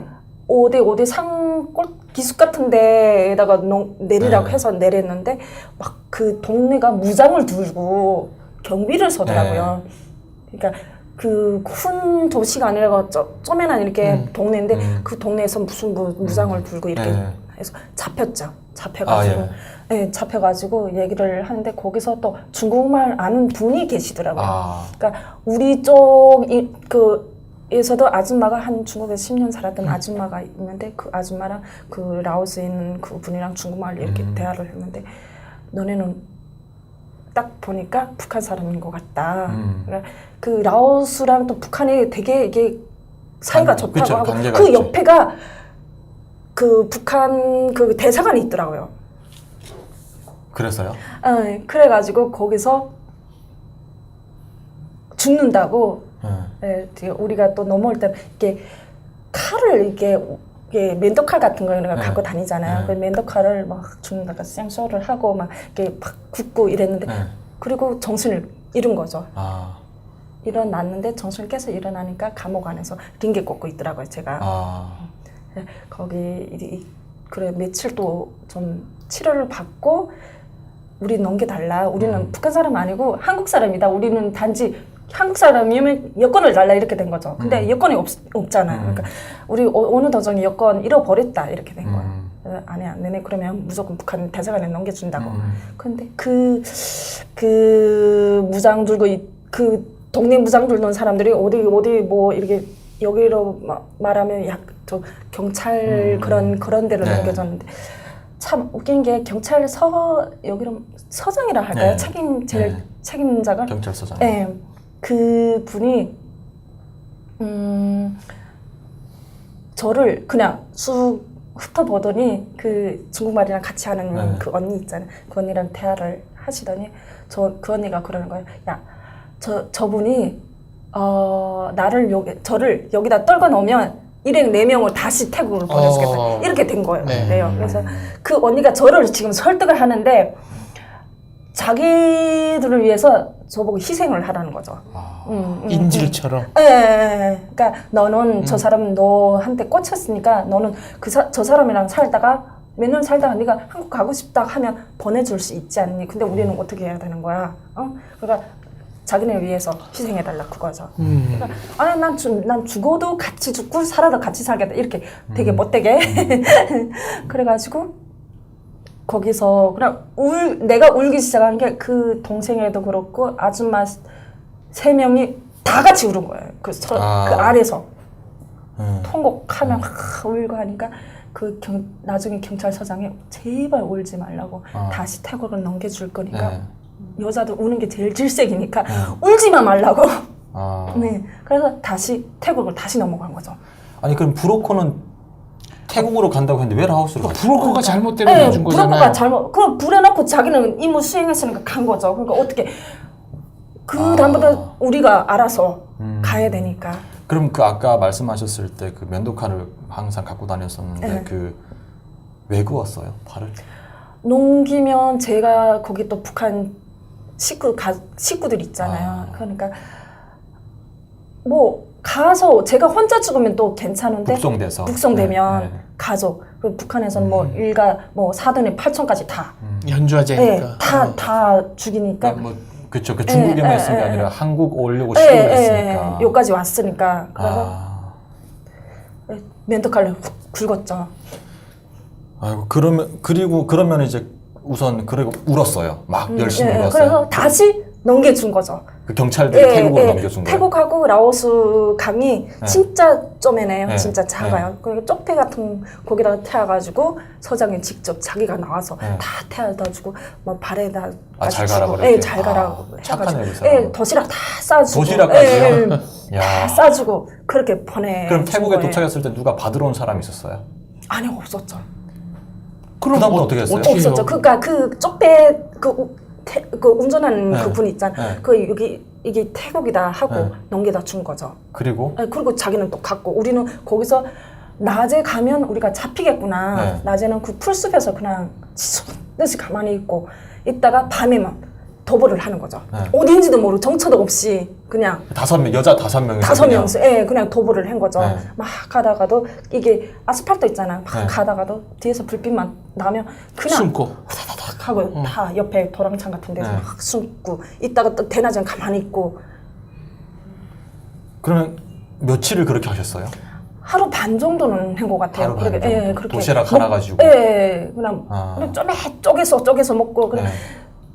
어디 산골 기슭 같은 데에다가 내리라고 해서 내렸는데 막 그 동네가 무장을 들고 경비를 서더라고요. 그러니까 그 큰 도시가 아니라 쪼매난 이렇게 동네인데 그 동네에서 무슨 무장을 들고 이렇게 해서 잡혔죠. 잡혀가지고 네, 잡혀가지고 얘기를 하는데 거기서 또 중국말 아는 분이 계시더라고요. 그러니까 우리 쪽에서도 아줌마가 한 중국에서 10년 살았던 아줌마가 있는데 그 아줌마랑 그 라오스에 있는 그 분이랑 중국말 이렇게 대화를 했는데 너네는 딱 보니까 북한 사람인 것 같다. 그러니까 그 라오스랑 또 북한이 되게 이게 사이가 좋다고 하고 그 옆에가 그 북한 그 대사관이 있더라고요. 그래서요? 그래가지고 거기서 죽는다고 우리가 또 넘어올 때 이렇게 칼을 이게 면도칼 같은 거 이런 거 갖고 다니잖아요. 그 면도칼을 막 죽는다가 쌩쇼를 하고 막 이렇게 막 굽고 이랬는데 그리고 정신을 잃은 거죠. 일어났는데 정신을 깨서 일어나니까 감옥 안에서 링게 꽂고 있더라고요. 제가 거기 그래 며칠 또 좀 치료를 받고 우리 넘겨달라. 우리는 북한 사람 아니고 한국 사람이다. 우리는 단지 한국 사람이면 여권을 달라 이렇게 된 거죠. 근데 여권이 없잖아요. 그러니까 우리 어느 도정이 여권 잃어버렸다 이렇게 된 거예요. 아니야, 너네 그러면 무조건 북한 대사관에 넘겨준다고. 근데 그 무장 들고 그 동네 무장 들던 사람들이 어디 뭐 이렇게 여기로 말하면 저 경찰 그런 데를 넘겨줬는데 참 웃긴 게 여기로 서장이라 할까요? 책임자가 경찰서장. 네, 그 분이 저를 그냥 쑥 훑어보더니 그 중국말이랑 같이 하는 그 언니 있잖아요. 그 언니랑 대화를 하시더니 그 언니가 그러는 거예요. 야, 저분이 저를 여기다 떨궈 놓으면 일행 4명을 다시 태국으로 보내주겠다. 이렇게 된 거예요. 그래서 그 언니가 저를 지금 설득을 하는데 자기들을 위해서 저보고 희생을 하라는 거죠. 인질처럼. 네. 그러니까 너는 저 사람 너한테 꽂혔으니까 너는 저 사람이랑 살다가 몇 년 살다가 네가 한국 가고 싶다 하면 보내줄 수 있지 않니? 근데 우리는 어떻게 해야 되는 거야? 그러니까 자기네 위해서 희생해달라 그거죠. 그러니까 아니 난 죽어도 같이 죽고 살아도 같이 살겠다 이렇게 되게 못되게 그래가지고 거기서 그냥 내가 울기 시작한 게 그 동생애도 그렇고 아줌마 3명이 다 같이 울은 거예요. 그 아래서 통곡하면 막 울고 하니까 나중에 경찰서장이 제발 울지 말라고 다시 태국을 넘겨줄 거니까 네. 여자들 우는 게 제일 질색이니까 울지만 말라고. 네, 그래서 다시 태국을 다시 넘어간 거죠. 아니 그럼 브로커는 태국으로 간다고 했는데 왜 라오스로 갔어요? 브로커가 잘못 때문에 준 거잖아요. 브로커가 잘못. 그럼 불해놓고 자기는 임무 수행했으니까 간 거죠. 그러니까 어떻게 그 다음부터 우리가 알아서 가야 되니까. 그럼 그 아까 말씀하셨을 때 그 면도칼을 항상 갖고 다녔었는데 네. 왜 그었어요 팔을? 농기면 제가 거기 또 북한 식구들 있잖아요. 그러니까 뭐 가서 제가 혼자 죽으면 또 괜찮은데 북송되면 네. 가족 북한에서는 뭐 일가 뭐 사돈이 8천까지 다 연주하자니까. 다 죽이니까 그렇죠. 그 중국에만 있은 게 아니라 한국 오려고 시도를 했으니까. 여기까지 왔으니까 그래서 멘토칼로 굵었죠. 아이고 그러면 이제 우선 그리고 울었어요. 막 열심히 울었어요. 그래서 다시 넘겨준 거죠. 그 경찰들이 태국으로 넘겨준 거예요. 태국하고 라오스 강이 진짜 쪼매네요. 진짜 작아요. 그러니까 쪽배 같은 거기다가 태워가지고 서장이 직접 자기가 나와서 다 태워다주고 뭐 발에다 잘 가라 그래. 잘 가라고 착하네 해가지고 도시락 다 싸주고 도시락까지요? 다 싸주고 그렇게 보내. 그럼 태국에 도착했을 때 누가 받으러 온 사람이 있었어요? 아니요, 없었죠. 그럼 어떻게 했어요? 없었죠. 그러니까 그 쪽배 그 운전하는 그 분 있잖아요. 이게 태국이다 하고 넘겨다 준 거죠. 그리고? 그리고 자기는 또 갔고 우리는 거기서 낮에 가면 우리가 잡히겠구나. 낮에는 그 풀숲에서 그냥 지저분듯이 가만히 있고 있다가 밤에만 도보를 하는 거죠. 어딘지도 모르고 정처도 없이 그냥 여자 5명이서 그냥 도보를 한 거죠. 막 가다가도 이게 아스팔트 있잖아요. 막 가다가도 뒤에서 불빛만 나면 그냥 숨고 후다다닥 하고 다 옆에 도랑창 같은 데서 막 숨고 있다가 또 대낮엔 가만히 있고. 그러면 며칠을 그렇게 하셨어요? 하루 반 정도는 한 것 같아요. 하루 반 정도? 그렇게 도시락 하나 가지고? 그냥 쪼개서 먹고 그냥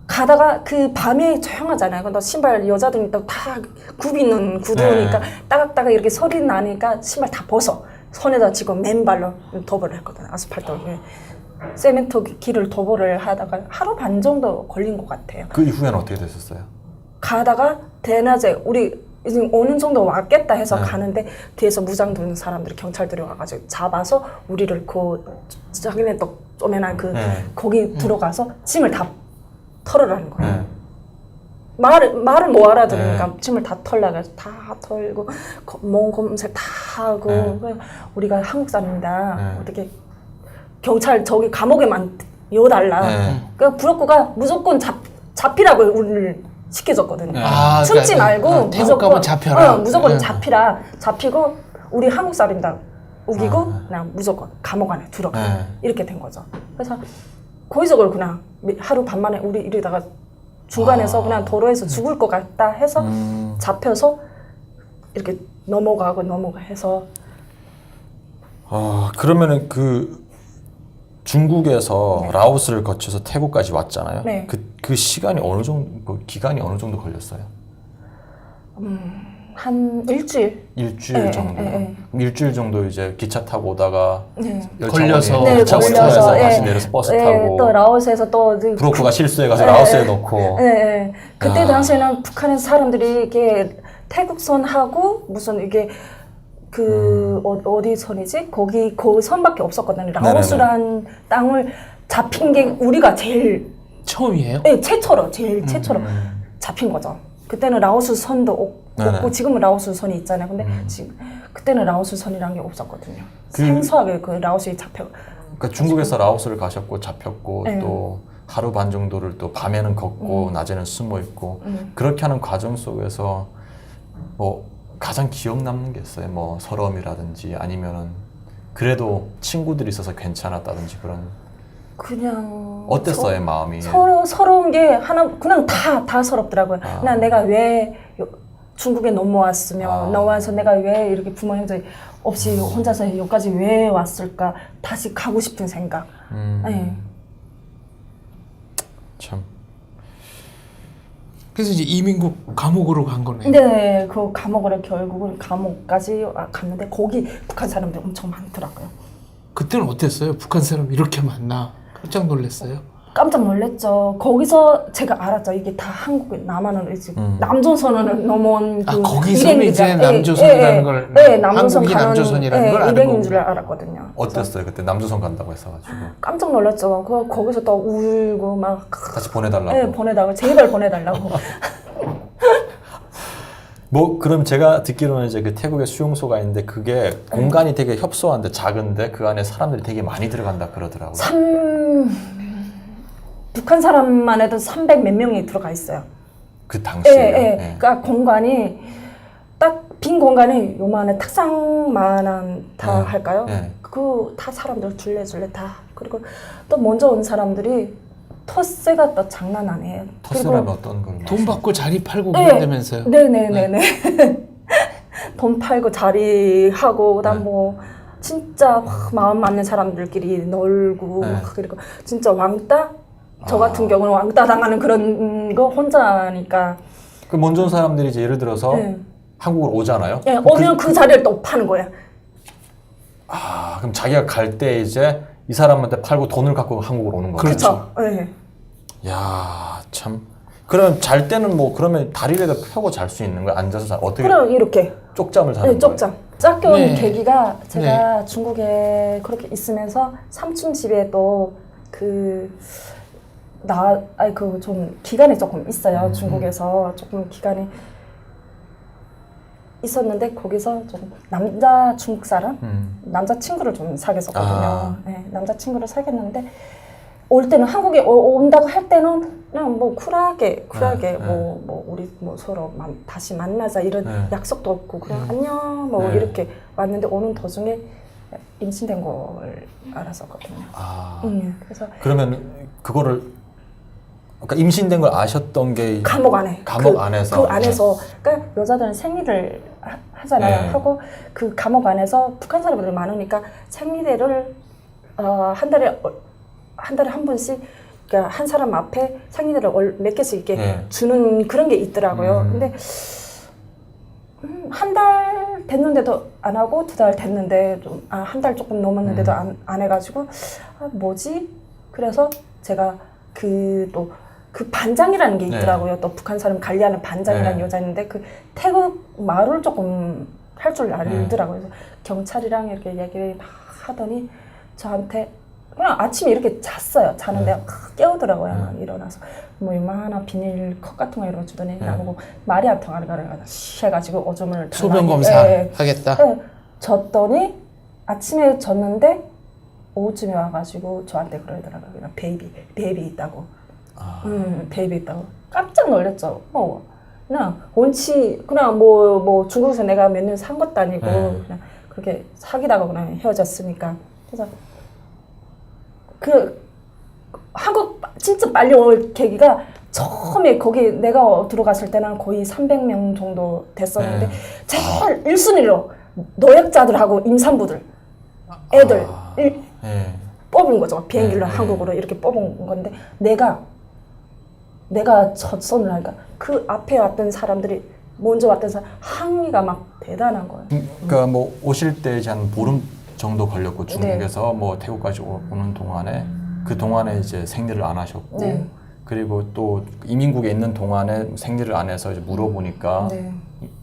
가다가 그 밤에 조용하잖아요. 근데 신발 여자들이 또 다 굽이는 구두니까 따각따각 이렇게 소리 나니까 신발 다 벗어. 손에다 쥐고 맨발로 도보를 했거든요. 아스팔트 세멘트 길을 도보를 하다가 하루 반 정도 걸린 것 같아요. 그 이후에는 어떻게 됐었어요? 가다가 대낮에 우리 이제 오는 정도 왔겠다 해서 가는데 뒤에서 무장 두는 사람들이 경찰들이 와가지고 잡아서 우리를 자기네 또 쪼매난 거기 들어가서 짐을 다 털으라는 거예요. 말을 못 알아들으니까 짐을 다 털라고 해서 다 털고 몸 검색 다 하고 우리가 한국 사람이다. 어떻게 경찰 저기 감옥에만 이어달라. 그러니까 브로커가 무조건 잡히라고 우리를 시켜줬거든요. 숨지 말고 태국 가면 잡혀라. 무조건 잡히라. 잡히고 우리 한국 사람이다. 우기고 그냥 무조건 감옥 안에 들어가. 이렇게 된 거죠. 그래서 거기서 그냥 하루 반 만에 우리 이러다가 중간에서 그냥 도로에서 죽을 것 같다 해서 잡혀서 이렇게 넘어가 해서. 그러면은 중국에서 라오스를 거쳐서 태국까지 왔잖아요. 네. 그 시간이 기간이 어느 정도 걸렸어요? 한 일주일. 일주일 정도. 그럼 일주일 정도 이제 기차 타고 오다가 걸려서 기차 버스에서 다시 내려서 버스 타고 또 라오스에서 또 브로커가 실수해가지고 라오스에 넣고. 그때 당시에는 북한의 사람들이 이렇게 태국선하고 무슨 이게 어디 선이지? 거기 그 선밖에 없었거든요. 라오스란 땅을 잡힌 게 우리가 제일 처음이에요? 네, 최초로 잡힌 거죠. 그때는 라오스 선도 없고 지금은 라오스 선이 있잖아요. 근데 지금 그때는 라오스 선이라는 게 없었거든요. 생소하게 라오스에 잡혀. 그러니까 중국에서 라오스를 가셨고 잡혔고 또 하루 반 정도를 또 밤에는 걷고 낮에는 숨어 있고 그렇게 하는 과정 속에서 뭐 가장 기억 남는 게 있어요? 뭐 서러움이라든지 아니면은 그래도 친구들이 있어서 괜찮았다든지 그런. 그냥 어땠어요 마음이? 서러운 게 하나 그냥 다 서럽더라고요. 그냥 내가 왜 중국에 넘어왔으면 넘어와서 내가 왜 이렇게 부모 형제 없이 혼자서 여기까지 왜 왔을까? 다시 가고 싶은 생각. 참. 그래서 이제 이민국 감옥으로 간 거네요. 네, 그 감옥으로 결국은 감옥까지 갔는데 거기 북한 사람들 엄청 많더라고요. 그때는 어땠어요? 북한 사람 이렇게 많나? 깜짝 놀랐어요. 깜짝 놀랐죠. 거기서 제가 알았죠. 이게 다 한국에 남한은 이제 남조선을 넘어온 그 거기서는 이제 일행들이야. 남조선이라는 걸 남조선 한국이 가는 남조선이라는 걸 아는 일행인 거고. 줄 알았거든요. 어땠어요? 그때 남조선 간다고 했어가지고 깜짝 놀랐죠. 거기서 또 울고 막 다시 보내달라고. 네, 보내달라고 제발 보내달라고. 뭐 그럼 제가 듣기로는 이제 그 태국에 수용소가 있는데 그게 공간이 되게 협소한데 작은데 그 안에 사람들이 되게 많이 들어간다 그러더라고요. 북한 사람만 해도 300 몇 명이 들어가 있어요. 그 당시에. 예. 그러니까 공간이 딱 빈 공간이 요만한 탁상만한 다 네. 할까요? 네. 그 다 사람들 줄레줄레 다. 그리고 또 먼저 온 사람들이 텃세가 또 장난 아니에요. 터스라면 어떤 걸? 돈 받고 자리 팔고 네. 그런다면서요. 네네네네. 돈 팔고 자리하고 그다음 뭐 진짜 막 마음 맞는 사람들끼리 놀고 네. 막 그리고 진짜 왕따 저 같은 경우는 왕따 당하는 그런 거 혼자니까. 그 먼저 온 사람들이 이제 예를 들어서 네. 한국으로 오잖아요. 예, 오면 그 자리를 또 파는 거야. 그럼 자기가 갈 때 이제 이 사람한테 팔고 돈을 갖고 한국으로 오는 거예요. 그렇죠. 네. 야, 참. 그러면 잘 때는 뭐 그러면 다리를 펴고 잘 수 있는 거야? 앉아서 어떻게 그럼 이렇게 쪽잠을 자는 거예요? 쪽잠. 짝겨운 네. 계기가 제가 중국에 그렇게 있으면서 삼촌 집에 또 좀 기간이 조금 있어요. 중국에서 조금 기간이 있었는데 거기서 좀 남자 중국 사람 남자 친구를 좀 사귀었거든요. 네, 남자 친구를 사귀었는데 올 때는 한국에 온다고 할 때는 그냥 뭐 쿨하게 뭐 우리 뭐 서로 다시 만나자 이런 약속도 없고 그냥 안녕 뭐 이렇게 왔는데 오는 도중에 임신된 걸 알았었거든요. 그래서 그러면 그거를 그러니까 임신된 걸 아셨던 게 감옥 안에 안에서 그 안에서 그러니까 여자들은 생리를 하잖아요. 네. 하고 그 감옥 안에서 북한 사람들이 많으니까 생리대를 한 달에 한 번씩 그러니까 한 사람 앞에 생리대를 몇 개씩 이렇게 주는 그런 게 있더라고요. 근데 한 달 됐는데도 안 하고 2달 됐는데 좀 한 달 조금 넘었는데도 안 해가지고 뭐지? 그래서 제가 그 반장이라는 게 있더라고요. 또 북한 사람 관리하는 반장이라는 여자 있는데 그 태국 말을 조금 할 줄 알더라고요. 그래서 경찰이랑 이렇게 얘기를 막 하더니 저한테 그냥 아침에 이렇게 잤어요. 자는데 깨우더라고요. 막 일어나서 뭐 이만한 비닐컵 같은 거 이런 거 주더니 나보고 말이 안 통하는 거를 해가지고 오줌을 소변 검사 하겠다. 졌더니 아침에 졌는데 오후쯤에 와가지고 저한테 그러더라고요. 그냥 베이비 있다고. 베이비 있다고. 깜짝 놀랐죠. 그냥 그냥 뭐 중국에서 내가 몇 년 산 것도 아니고 그냥 그렇게 사귀다가 그냥 헤어졌으니까. 그래서 한국 진짜 빨리 올 계기가 처음에 거기 내가 들어갔을 때는 거의 300명 정도 됐었는데 제일 1순위로 노약자들하고 임산부들 애들 뽑은 거죠. 비행기로 한국으로 이렇게 뽑은 건데 내가 첫 손을 하니까 그 앞에 왔던 사람들이 먼저 왔던 사람 항의가 막 대단한 거예요. 그러니까 뭐 오실 때 이제 한 보름 정도 걸렸고 중국에서 뭐 태국까지 오는 동안에 그 동안에 이제 생리를 안 하셨고 그리고 또 이민국에 있는 동안에 생리를 안 해서 이제 물어보니까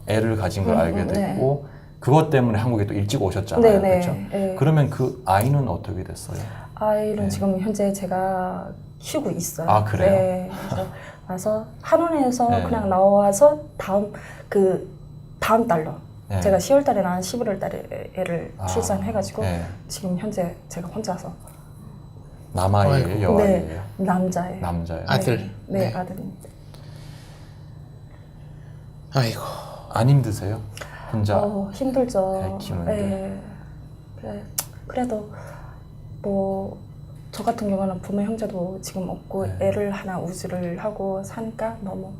애를 가진 걸 알게 됐고 그것 때문에 한국에 또 일찍 오셨잖아요. 그렇죠? 그러면 그 아이는 어떻게 됐어요? 아이는 지금 현재 제가 키우고 있어요. 아, 그래요? 네. 그래서 와서 한원에서 그냥 나와서 다음 달로 제가 10월 달에 난 11월 달에 애를 출산해가지고 지금 현재 제가 혼자서 남아이예요, 여아이예요? 네, 남자예요. 남자예요. 아들. 네, 아들입니다. 아이고. 안 힘드세요? 혼자 힘들죠. 애 키우는데. 그래도 뭐 저 같은 경우는 부모 형제도 지금 없고 애를 하나 우즈를 하고 사니까 너무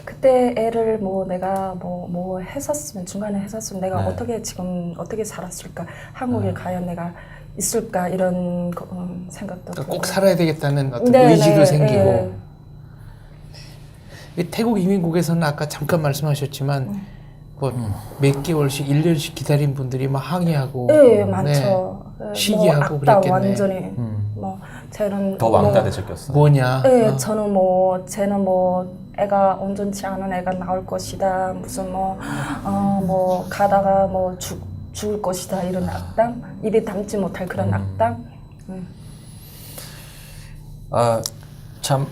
그때 애를 뭐 내가 뭐 했었으면 중간에 했었으면 내가 어떻게 살았을까 한국에 가야 내가 있을까 이런 생각도 그러니까 들고. 꼭 살아야 되겠다는 어떤 네, 의지도 네, 생기고. 네. 이 태국 이민국에서는 아까 잠깐 말씀하셨지만 뭐 몇 개월씩 1년씩 기다린 분들이 막 항의하고 네, 많죠. 네, 시기하고 뭐 악당 그랬겠네. 완전히 뭐 쟤는 더 왕따 되셨겠어. 뭐냐. 네, 저는 뭐 쟤는 뭐 애가 온전치 않은 애가 나올 것이다. 무슨 뭐 가다가 뭐 죽을 것이다 이런 악당, 입에 담지 못할 그런 악당. 참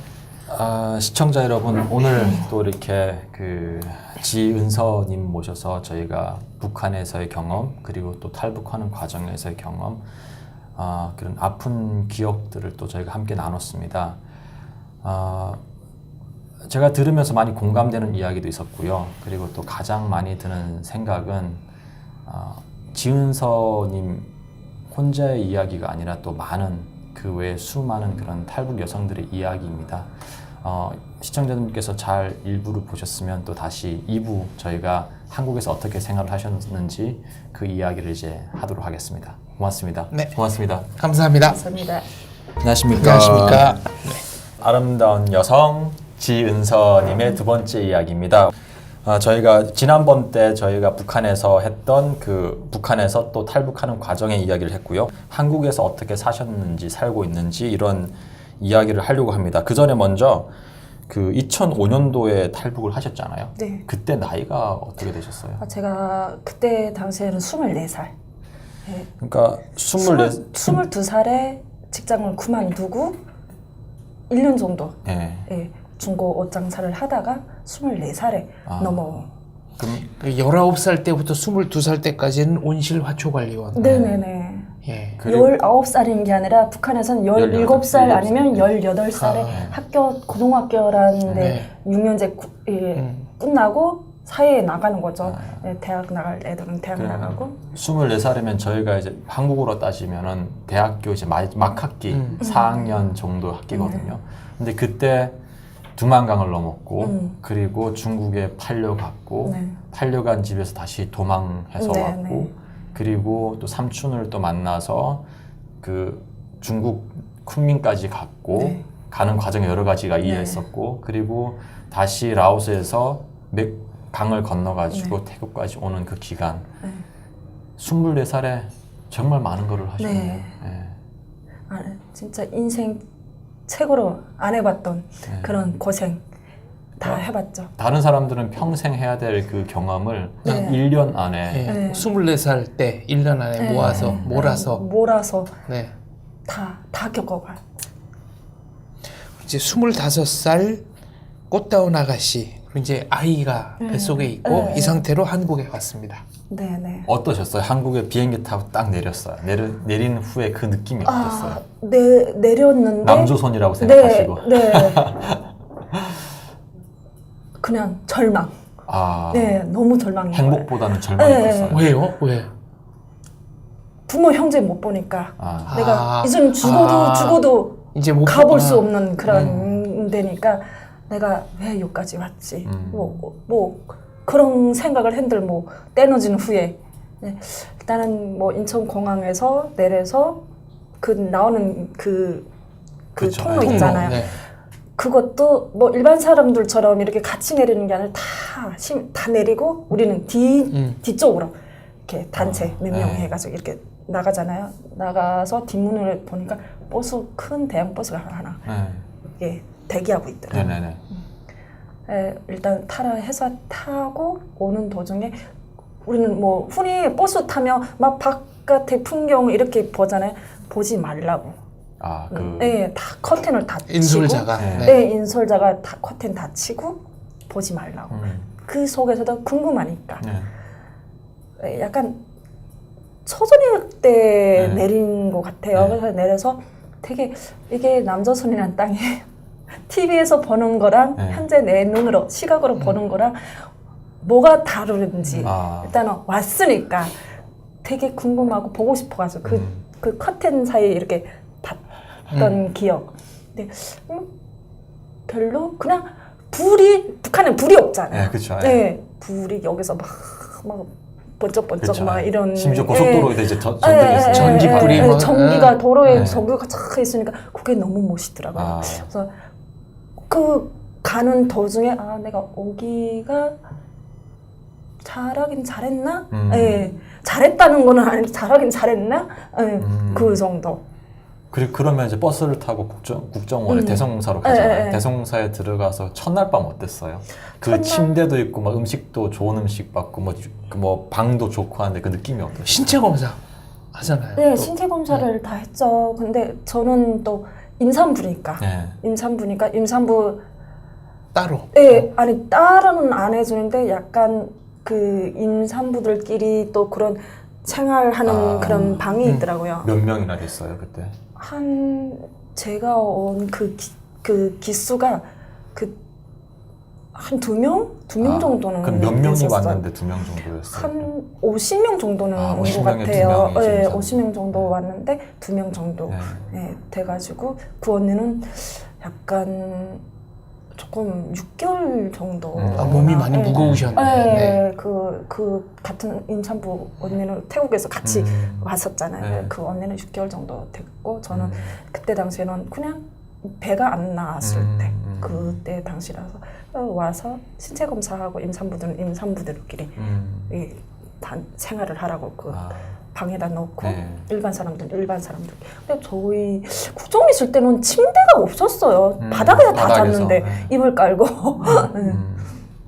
시청자 여러분, 오늘 또 이렇게 그 지은서님 모셔서 저희가 북한에서의 경험, 그리고 또 탈북하는 과정에서의 경험, 그런 아픈 기억들을 또 저희가 함께 나눴습니다. 제가 들으면서 많이 공감되는 이야기도 있었고요. 그리고 또 가장 많이 드는 생각은 지은서님 혼자의 이야기가 아니라 또 많은 그 외에 수많은 그런 탈북 여성들의 이야기입니다. 시청자분께서 잘 1부를 보셨으면 또 다시 2부 저희가 한국에서 어떻게 생활을 하셨는지 그 이야기를 이제 하도록 하겠습니다. 고맙습니다. 네. 고맙습니다. 감사합니다. 감사합니다. 안녕하십니까. 안녕하십니까. 아름다운 여성 지은서님의 두 번째 이야기입니다. 저희가 지난번 때 저희가 북한에서 했던 그 북한에서 또 탈북하는 과정의 이야기를 했고요. 한국에서 어떻게 사셨는지 살고 있는지 이런 이야기를 하려고 합니다. 그 전에 먼저 그 2005년도에 탈북을 하셨잖아요. 네. 그때 나이가 어떻게 되셨어요? 제가 그때 당시에는 24살. 네. 그러니까 22살에 직장을 그만두고 1년 정도 예. 예, 중고 옷 장사를 하다가 24살에 넘어. 그럼 19살 때부터 22살 때까지는 온실화초관리원. 네네네. 예. 19살인 게 아니라 북한에서는 17살 아니면 18살에 학교, 고등학교라는데 네. 6년제 끝나고 사회에 나가는 거죠. 예, 대학 나갈 애들은 대학 나가고. 24살이면 저희가 이제 한국으로 따지면은 대학교 이제 막 학기 4학년 정도 학기거든요. 근데 그때 두만강을 넘었고 그리고 중국에 팔려갔고 네. 팔려간 집에서 다시 도망해서 네, 왔고 네. 그리고 또 삼촌을 또 만나서 그 중국 쿤민까지 갔고 네. 가는 과정에 여러 가지가 이해했었고 그리고 다시 라오스에서 강을 건너가지고 태국까지 오는 그 기간 24살에 정말 많은 거를 하셨네요. 네. 예. 진짜 인생 최고로 안 해봤던 그런 고생 다 해봤죠. 다른 사람들은 평생 해야 될 그 경험을 네. 1년 안에 네. 24살 때 1년 안에 모아서 몰아서 네. 다 겪어봐요. 이제 25살 꽃다운 아가씨 그리고 이제 아이가 뱃속에 있고 이 상태로 한국에 왔습니다. 네네. 어떠셨어요? 한국에 비행기 타고 딱 내렸어요. 내린 후에 그 느낌이 어땠어요? 내렸는데 남조선이라고 생각하시고. 네. 그냥 절망. 네, 너무 절망인 거예요. 행복보다는 절망이 컸어요. 왜요? 왜? 부모 형제 못 보니까 내가 이제는 죽어도 이제 못 가볼 보구나. 수 없는 그런 데니까 내가 왜 여기까지 왔지? 뭐 그런 생각을 핸들 뭐 떼어진 후에 일단은 뭐 인천공항에서 내려서 그 나오는 그 그쵸. 통로 있잖아요. 네. 그것도 뭐 일반 사람들처럼 이렇게 같이 내리는 게 아니라 다 내리고 우리는 뒤쪽으로 이렇게 단체 몇 명 해가지고 이렇게 나가잖아요. 나가서 뒷문을 보니까 큰 대형 버스가 하나 이게 대기하고 있더라고요. 네네네. 일단 타라 해서 타고 오는 도중에 우리는 뭐 흔히 버스 타면 막 바깥의 풍경 이렇게 보잖아요. 보지 말라고. 네, 다 커튼을 닫히고. 인솔자가. 네, 인솔자가 다 커튼 닫히고 보지 말라고. 그 속에서도 궁금하니까. 약간 초저녁 때 내린 것 같아요. 그래서 내려서 되게 이게 남조선이라는 땅에 TV에서 보는 거랑 현재 내 눈으로 시각으로 보는 거랑 뭐가 다르는지 일단은 왔으니까 되게 궁금하고 보고 싶어가지고 그 커튼 사이에 이렇게 봤던 기억. 근데 별로 그냥 북한엔 불이 없잖아요. 그렇죠. 네, 불이 여기서 막 번쩍번쩍 그쵸. 막 이런 심지어 예. 고속도로에도 이제 전등이 있어요. 전기불이 예, 뭐, 전기가 예. 도로에 네. 전기가 쫙 있으니까 그게 너무 멋있더라고요. 아. 그래서 그 가는 도중에 내가 오기가 잘하긴 잘했나? 예, 잘했다는 거는 아닌데 잘하긴 잘했나? 예, 그 정도. 그리고 그러면 이제 버스를 타고 국정원에 대성사로 가잖아요. 예. 대성사에 들어가서 첫날 밤 어땠어요? 그 첫날? 침대도 있고 막 음식도 좋은 음식 받고 뭐 방도 좋고 하는데 그 느낌이 어땠어요? 신체 검사 하잖아요. 네, 또. 신체 검사를 다 했죠. 근데 저는 또 임산부니까. 네. 임산부 따로. 네, 아니 딸은 안 해주는데 약간 그 임산부들끼리 또 그런 생활하는 그런 방이 있더라고요. 몇 명이나 됐어요 그때? 제가 온 그 기수가 한 2명? 2명 정도는 그럼 몇 명이 있었어요. 왔는데 2명 정도였어요? 한 50명 정도는 온 것 50명에 같아요. 2명이 네, 진짜. 50명 정도 왔는데 2명 정도 네. 돼가지고 그 언니는 약간 조금 6개월 정도. 몸이 많이 무거우셨네. 네, 그 같은 임산부 언니는 태국에서 같이 왔었잖아요. 네. 그 언니는 6개월 정도 됐고 저는 그때 당시에는 그냥 배가 안 나왔을 때 그때 당시라서 와서 신체 검사하고 임산부들끼리 생활을 하라고 그 방에다 넣고 네. 일반 사람들. 근데 저희 국정원 있을 때는 침대가 없었어요. 바닥에다 다 바닥에서, 잤는데 이불 깔고.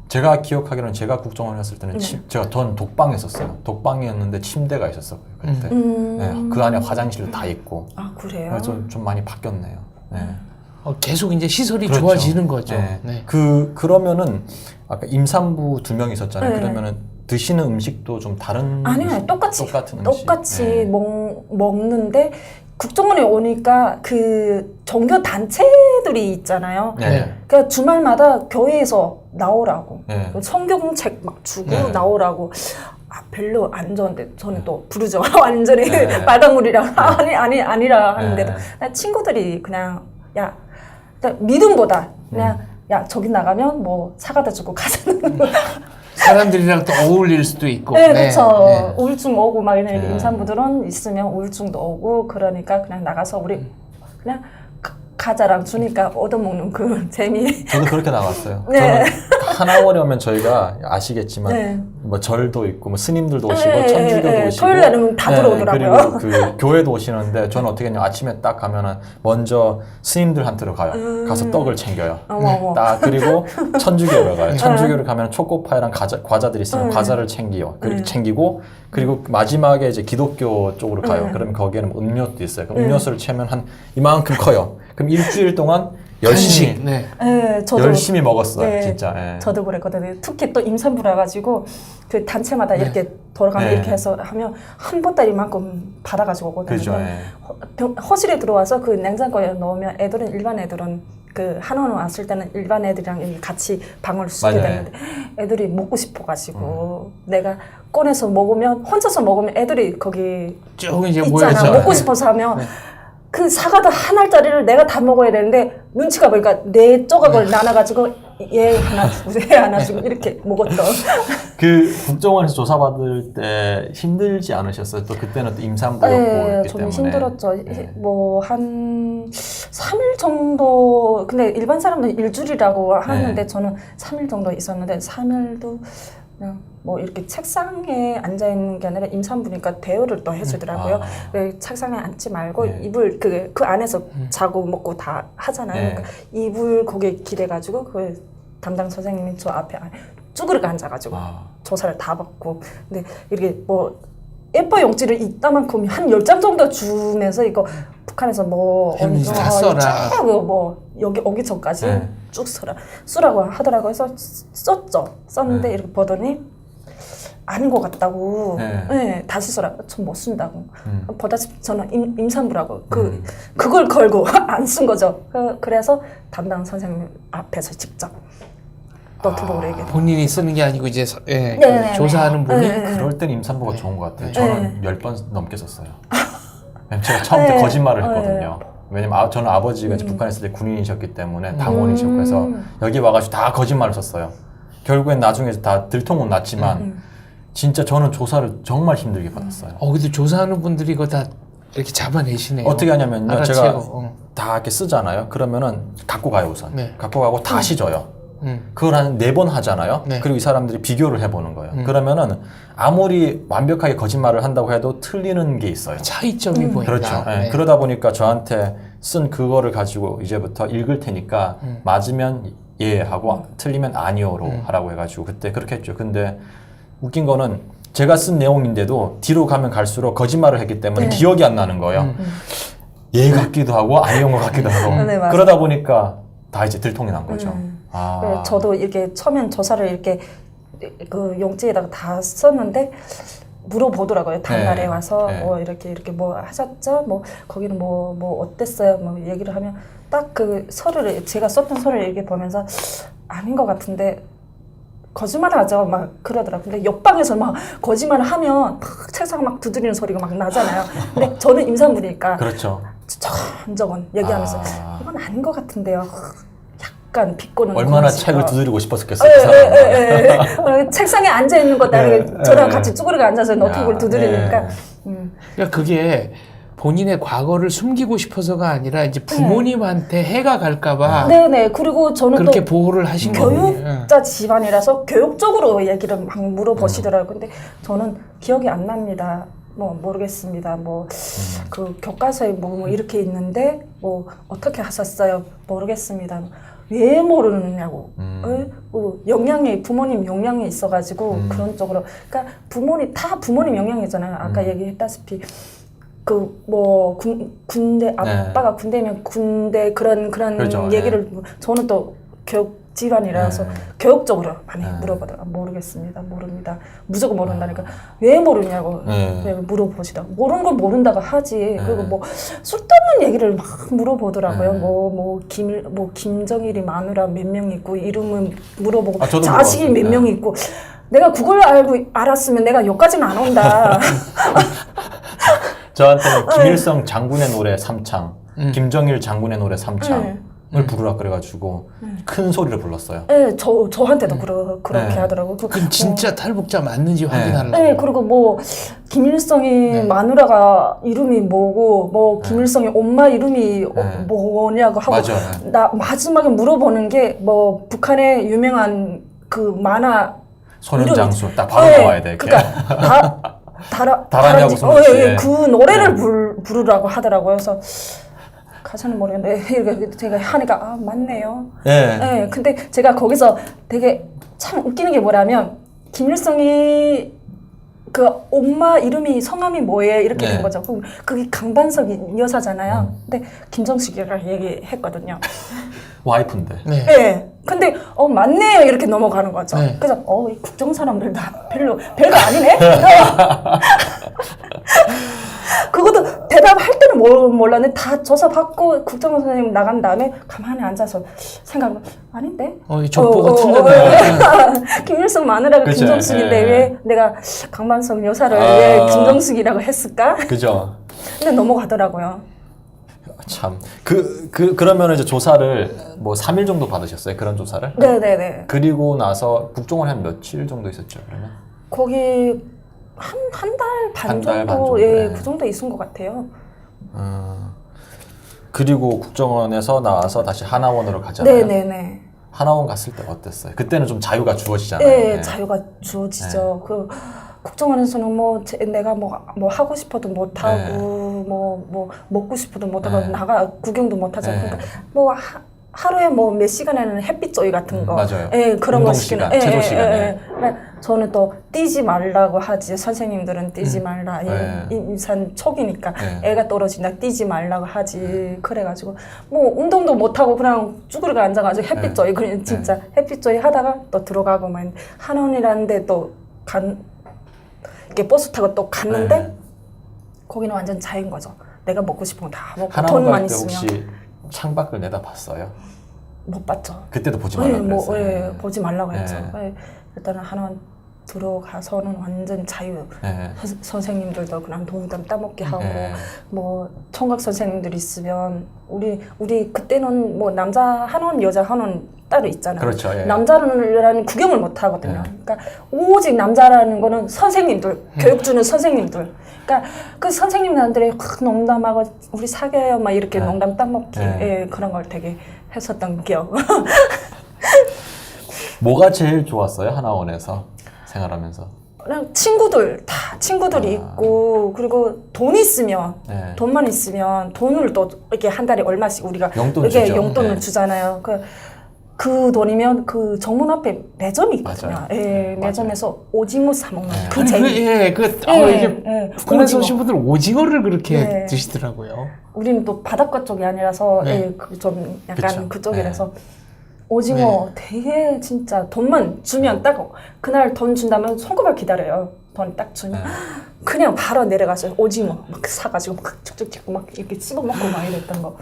제가 기억하기로는 제가 국정원 했을 때는 전 독방에 있었어요. 독방이었는데 침대가 있었어요 그때. 네, 그 안에 화장실도 다 있고. 아 그래요? 그래서 좀 많이 바뀌었네요. 네. 계속 이제 시설이 그렇죠. 좋아지는 거죠. 네. 네. 그러면은 아까 임산부 2명 있었잖아요. 네. 그러면 드시는 음식도 좀 다른 아니요, 똑같이 음식. 네. 먹는데 국정원에 오니까 그 종교 단체들이 있잖아요. 네. 그러니까 주말마다 교회에서 나오라고 네. 성경책 막 주고 네. 나오라고. 별로 안 좋은데 저는 또 부르죠. 완전히 네. 빨강물이라 아니라 하는데도 네. 친구들이 그냥 야 믿음보다 그냥 야 저기 나가면 뭐 사과도 주고 가자는 사람들이랑 또 어울릴 수도 있고. 네, 그렇죠. 네. 우울증 오고 막 이런 네. 임산부들은 있으면 우울증도 오고 그러니까 그냥 나가서 우리 그냥 과자랑 주니까 얻어먹는 그 재미. 저도 그렇게 나갔어요. 네. 저는 하나월에 오면 저희가 아시겠지만 네. 뭐 절도 있고 뭐 스님들도 오시고 네, 천주교도 네, 오시고 토요일 날은 다 들어오더라고요. 그리고 그 교회도 오시는데 저는 어떻게 했냐면 아침에 딱 가면은 먼저 스님들한테로 가요. 가서 떡을 챙겨요. 어머. 딱 그리고 천주교로 가요. 천주교를 가면 초코파이랑 과자들이 있으면 과자를 챙기고 그리고 마지막에 이제 기독교 쪽으로 가요. 그러면 거기에는 뭐 음료도 있어요. 그럼 음료수를 채면 한 이만큼 커요. 그럼 일주일 동안 열심히 간식. 네. 네, 저도 열심히 먹었어요, 네, 진짜. 예. 저도 그랬거든요. 특히 또 임산부라 가지고 그 단체마다 이렇게 돌아가면 네. 이렇게 해서 하면 한 보따리만큼 받아가지고 오거든요. 그죠. 예. 허실에 들어와서 그 냉장고에 넣으면 일반 애들은 그 한원 왔을 때는 일반 애들이랑 같이 방을 쓰게 맞아요. 되는데 애들이 먹고 싶어가지고 내가 꺼내서 먹으면 혼자서 먹으면 애들이 거기 쭉 이제 있잖아. 모여서. 먹고 싶어서 하면 그 사과도 한 알짜리를 내가 다 먹어야 되는데 눈치가 보니까 네 조각을 나눠가지고 얘 하나 주고 얘 하나 주고 이렇게 먹었던. 그 국정원에서 조사받을 때 힘들지 않으셨어요? 또 그때는 또 임산부였고 네, 했기 좀 때문에. 힘들었죠. 네. 뭐 한 3일 정도, 근데 일반 사람들은 일주일이라고 하는데 저는 3일 정도 있었는데 3일도 그냥 뭐 이렇게 책상에 앉아 있는 게 아니라 임산부니까 대여를 또 해주더라고요. 네, 책상에 앉지 말고 네. 이불 그 안에서 자고 먹고 다 하잖아요. 네. 그러니까 이불 거기에 기대가지고 그 담당 선생님이 저 앞에 쭈그르게 앉아가지고 조사를 다 받고, 근데 이렇게 뭐 예뻐 용지를 이따만큼 한 10장 정도 주면서 이거 북한에서 뭐 다 써라. 뭐 여기 오기 전까지 네. 쭉 쓰라고 하더라고요. 그래서 썼는데 네. 이렇게 보더니 아닌 것 같다고. 네. 네, 다시 써라. 전 못 쓴다고. 보다시피 저는 임산부라고 그걸 걸고 안 쓴 거죠. 그래서 담당 선생님 앞에서 직접 노트북으로 얘기해. 본인이 쓰는 게 아니고 이제 네네네. 조사하는 분이. 그럴 땐 임산부가 좋은 것 같아요. 저는 10번 넘게 썼어요. 제가 처음부터 네. 거짓말을 했거든요. 왜냐면 저는 아버지가 이제 북한에 있을 때 군인이셨기 때문에 당원이셨고 해서 여기 와가지고 다 거짓말을 썼어요. 결국엔 나중에 다 들통은 났지만 진짜 저는 조사를 정말 힘들게 받았어요. 근데 조사하는 분들이 이거 다 이렇게 잡아내시네요. 어떻게 하냐면요. 알아채고, 제가 다 이렇게 쓰잖아요. 그러면은 갖고 가요 우선. 네. 갖고 가고 다시 줘요. 그걸 한 4번 하잖아요. 네. 그리고 이 사람들이 비교를 해보는 거예요. 그러면은 아무리 완벽하게 거짓말을 한다고 해도 틀리는 게 있어요. 차이점이 보인다. 그렇죠. 예. 네. 그러다 보니까 저한테 쓴 그거를 가지고 이제부터 읽을 테니까 맞으면 예 하고 틀리면 아니요로 하라고 해가지고 그때 그렇게 했죠. 근데 웃긴 거는 제가 쓴 내용인데도 뒤로 가면 갈수록 거짓말을 했기 때문에 기억이 안 나는 거예요. 예 같기도 하고 아니온 것 같기도 하고. 네, 맞아요. 그러다 보니까 다 이제 들통이 난 거죠. 아. 저도 이렇게 처음엔 조사를 이렇게 그 용지에다가 다 썼는데 물어보더라고요. 다음날에 네. 와서 네. 이렇게 뭐 하셨죠? 뭐 거기는 뭐 어땠어요? 뭐 얘기를 하면 딱 그 서류를 제가 썼던 서류를 이렇게 보면서 아닌 것 같은데 거짓말하죠. 막 그러더라고요. 근데 옆방에서 막 거짓말을 하면 막 책상 막 두드리는 소리가 막 나잖아요. 근데 저는 임산부니까 그렇죠. 저건 얘기하면서 이건 아닌 것 같은데요. 약간 비꼬는 얼마나 그런 책을 식으로. 두드리고 싶었겠어요. 그 사람은. 책상에 앉아 있는 것도 아니고 저랑 같이 쭈그리고 앉아서 노트북을 야, 두드리니까. 그러니까 그게 본인의 과거를 숨기고 싶어서가 아니라 이제 부모님한테 해가 갈까봐 네네. 그리고 저는 그렇게 또 보호를 하신 거예요. 교육자 집안이라서 교육적으로 얘기를 막 물어보시더라고요. 근데 저는 기억이 안 납니다. 뭐 모르겠습니다. 뭐 그 교과서에 뭐 이렇게 있는데 뭐 어떻게 하셨어요? 모르겠습니다. 왜 모르느냐고. 영향이 부모님 영향이 있어가지고 그런 쪽으로. 그러니까 다 부모님 영향이잖아요. 아까 얘기했다시피. 그 뭐 군대 아빠가 군대면 군대 그런 그렇죠. 얘기를 저는 또 교육 집안이라서 교육적으로 많이 물어보더라. 모르겠습니다. 모릅니다. 무조건 모른다니까 왜 모르냐고 물어보시다. 모르는 건 모른다고 하지. 그리고 뭐 쓸데없는 얘기를 막 물어보더라고요. 뭐 김정일이 마누라 몇 명 있고 이름은 물어보고 저도 자식이 몇 명 있고 내가 그걸 알았으면 내가 여기까지는 안 온다. 저한테는 김일성 장군의 노래 삼창, 김정일 장군의 노래 삼창을 부르라 그래가지고 큰 소리를 불렀어요. 네, 저한테도 그렇게 하더라고요. 그럼 진짜 탈북자 맞는지 확인하려고. 네, 그리고 뭐 김일성이 마누라가 이름이 뭐고 뭐 김일성이 엄마 이름이 뭐냐고 하고 맞아요. 나 마지막에 물어보는 게 뭐 북한의 유명한 그 만화 소년장수 딱 바로 나와야 돼. 그러니까 다라냐고 소리지. 그 노래를 부르라고 하더라고요. 그래서 가사는 모르겠는데 이렇게 제가 하니까 맞네요. 네, 근데 제가 거기서 되게 참 웃기는 게 뭐냐면 김일성이 그 엄마 이름이 성함이 뭐예요? 이렇게 된 거죠. 그럼 그게 강반석 여사잖아요. 근데 김정숙이라고 얘기했거든요. 와이프인데. 네. 근데 맞네요 이렇게 넘어가는 거죠. 그래서 이 국정 사람들 다 별거 아니네. 그것도 대답할 때는 몰랐는데 다 조사 받고 국정 선생님 나간 다음에 가만히 앉아서 생각하면 아닌데. 족보가 틀렸네. 김일성 마누라가 그쵸, 김정숙인데 왜 내가 강반석 여사를 왜 김정숙이라고 했을까? 그죠. 근데 넘어가더라고요. 참. 그러면 이제 조사를 뭐 3일 정도 받으셨어요? 그런 조사를? 네네네. 그리고 나서 국정원 한 며칠 정도 있었죠, 그러면? 거기 한 달 반 정도, 그 정도 있은 것 같아요. 그리고 국정원에서 나와서 다시 하나원으로 가잖아요. 네네네. 하나원 갔을 때 어땠어요? 그때는 좀 자유가 주어지잖아요. 네, 자유가 주어지죠. 그 국정원에서는 내가 뭐 하고 싶어도 못 하고 뭐 먹고 싶어도 못 하고 나가 구경도 못 하죠. 그러니까 뭐 하루에 뭐 몇 시간에는 햇빛 조이 같은 거, 맞아요. 그런 거 시키는, 체조 시간에. 저는 또 뛰지 말라고 하지. 선생님들은 뛰지 말라. 임산 초기니까 애가 떨어진다. 뛰지 말라고 하지. 그래가지고 뭐 운동도 못 하고 그냥 쭈그리고 앉아가지고 햇빛 조이 그냥 진짜 햇빛 조이 하다가 또 들어가고 막 한원이라는데 또 이렇게 버스 타고 또 갔는데 거기는 완전 자유인 거죠. 내가 먹고 싶은 거 다 먹고 돈만 있으면. 혹시 창밖을 내다봤어요? 못 봤죠. 그때도 보지 말라고 그랬어요. 보지 말라고 했죠. 일단은 한원 들어가서는 완전 자유. 네. 선생님들도 그냥 동담 따먹게 하고 네. 뭐 총각 선생님들 있으면 우리 그때는 뭐 남자 한원 여자 한원 따로 있잖아요. 그렇죠. 예. 남자라는 구경을 못 하거든요. 네. 그러니까 오직 남자라는 거는 선생님들, 교육 주는 선생님들. 그러니까 그 선생님들이 농담하고 우리 사귀어요 막 이렇게 네. 농담 따먹기 네. 예, 그런 걸 되게 했었던 기억. 뭐가 제일 좋았어요? 하나원에서 생활하면서? 그냥 친구들이 있고 그리고 돈 있으면 네. 돈만 있으면 돈을 또 이렇게 한 달에 얼마씩 우리가 용돈 이렇게 주죠. 용돈을 네. 주잖아요. 그 돈이면 그 정문 앞에 매점이 있거든요. 맞아요. 예, 매점에서 오징어 사 먹는 네. 그 아니, 재미. 이게 북한에서 오징어. 오신 분들은 오징어를 그렇게 네. 드시더라고요. 우리는 또 바닷가 쪽이 아니라서 네. 예, 좀 약간 그쵸. 그쪽이라서 오징어 되게 진짜 돈만 주면 딱 그날 돈 준다면 손꼽아 기다려요. 돈 딱 주면 네. 그냥 바로 내려가서 오징어 막 사가지고 막 쭉쭉쭉 막 이렇게 씹어 먹고 막 이랬던 거.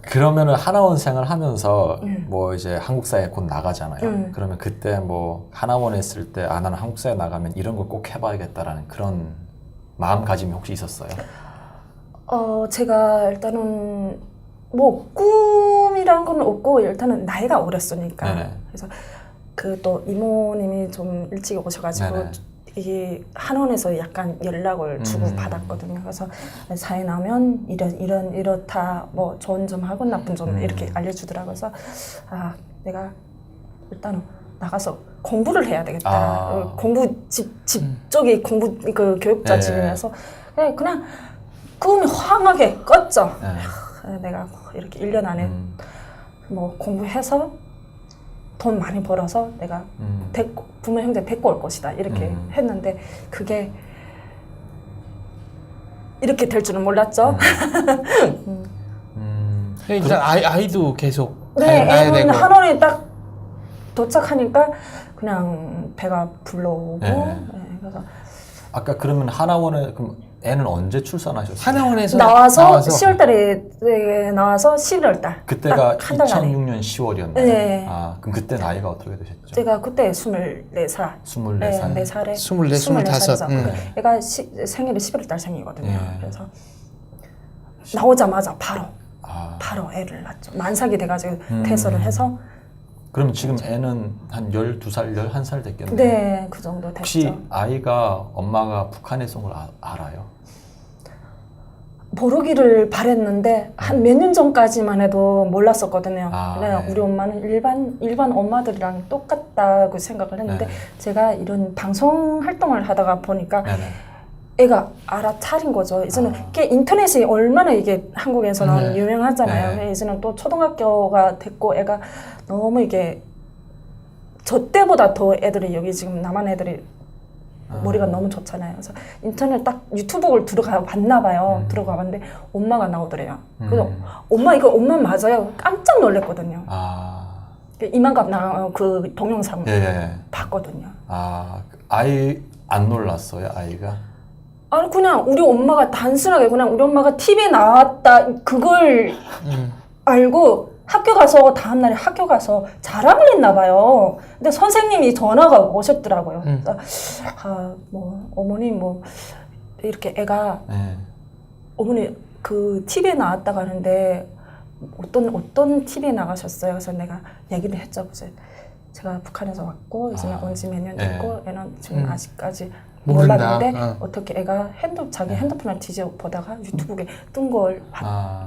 그러면은 하나원 생활하면서 뭐 이제 한국 사회 곧 나가잖아요. 그러면 그때 뭐 하나원에 있을 때 나는 한국 사회 나가면 이런 걸 꼭 해봐야겠다라는 그런 마음가짐이 혹시 있었어요? 제가 일단은 뭐 꿈이란 건 없고 일단은 나이가 어렸으니까 네네. 그래서 그 또 이모님이 좀 일찍 오셔가지고 네네. 이게 한원에서 약간 연락을 주고 받았거든요. 그래서 사회 나면 이렇다 뭐 좋은 점 하고 나쁜 점 이렇게 알려주더라고요. 그래서 내가 일단은 나가서 공부를 해야 되겠다. 공부 집 쪽이 공부 그 교육자 네. 집이라서 그냥 꿈이 황하게 껐죠. 네. 내가 이렇게 1년 안에 뭐 공부해서 돈 많이 벌어서 내가 부모 형제 데리고 올 것이다 이렇게 했는데 그게 이렇게 될 줄은 몰랐죠. 일단 아이도 계속 네, 가야 애는 되고. 한원에 딱 도착하니까 그냥 배가 불러오고 네. 네, 그래서 아까 그러면 하나원에 그럼 애는 언제 출산하셨어요? 하나원에서 나와서 10월달에 나와서 11월달 그때가 한 달 만에 2006년 10월이었나요? 네. 그럼 그때 나이가 어떻게 되셨죠? 제가 그때 24살 24살. 네, 4살에 24, 25. 얘가 생일이 11월달 생이거든요. 네. 그래서 나오자마자 아, 바로 애를 낳죠. 만삭이 돼가지고 퇴소를 해서 그럼 지금 애는 한 12살, 11살 됐겠네요. 네, 그 정도 됐죠. 혹시 아이가 엄마가 북한에서 온 걸 알아요? 모르기를 바랬는데 한 몇 년 전까지만 해도 몰랐었거든요. 그냥 네. 우리 엄마는 일반 엄마들이랑 똑같다고 생각을 했는데 네. 제가 이런 방송 활동을 하다가 보니까 네네. 애가 알아차린 거죠. 이제는 이게 인터넷이 얼마나 이게 한국에서는 네. 유명하잖아요. 네. 이제는 또 초등학교가 됐고 애가 너무 이게 저 때보다 더 애들이 여기 지금 남한 애들이 머리가 너무 좋잖아요. 그래서 인터넷 딱 유튜브를 들어가 봤나 봐요. 들어가 봤는데 엄마가 나오더래요. 그래서 엄마 이거 엄마 맞아요. 깜짝 놀랐거든요. 이만큼 나온 그 동영상 예. 봤거든요. 아이 안 놀랐어요, 아이가? 아니 그냥 우리 엄마가 단순하게 그냥 우리 엄마가 TV에 나왔다 그걸 알고 다음날에 학교 가서 자랑을 했나 봐요. 근데 선생님이 전화가 오셨더라고요. 그래서 뭐 어머니 뭐 이렇게 애가 네. 어머니 그 TV에 나왔다고 하는데 어떤 TV에 나가셨어요? 그래서 내가 얘기를 했죠. 그래서 제가 북한에서 왔고 이제는 온 지 몇 년 됐고 애는 지금 아직까지 모른다. 몰랐는데 어떻게 애가 자기 핸드폰을 뒤져 보다가 유튜브에 뜬 걸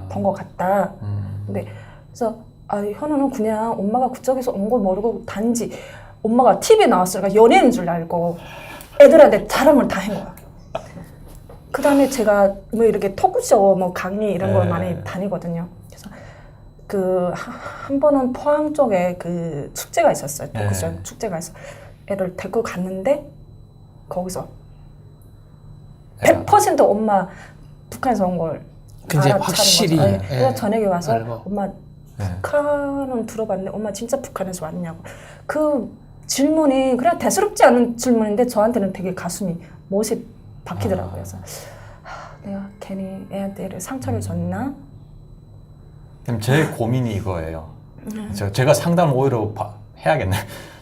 본 것 같다. 근데 그래서 현우는 그냥 엄마가 그쪽에서 온 걸 모르고 단지 엄마가 TV에 나왔으니까 연예인인 줄 알고 애들한테 자랑을 다 한 거야. 그 다음에 제가 뭐 이렇게 토크쇼 뭐 강의 이런 걸 많이 다니거든요. 그래서 그 한 번은 포항 쪽에 그 축제가 있었어요. 토크쇼 축제가 있어. 애를 데리고 갔는데 거기서 100% 엄마 북한에서 온 걸 이제 확실히 그래서 저녁에 와서 알고. 엄마 북한은 들어봤는데 엄마 진짜 북한에서 왔냐고. 그 질문이 그냥 대수롭지 않은 질문인데 저한테는 되게 가슴이 못이 박히더라고요. 그래서 내가 괜히 애한테 상처를 줬나? 그럼 제 고민이 이거예요. 제가 상담을 오히려 해야겠네.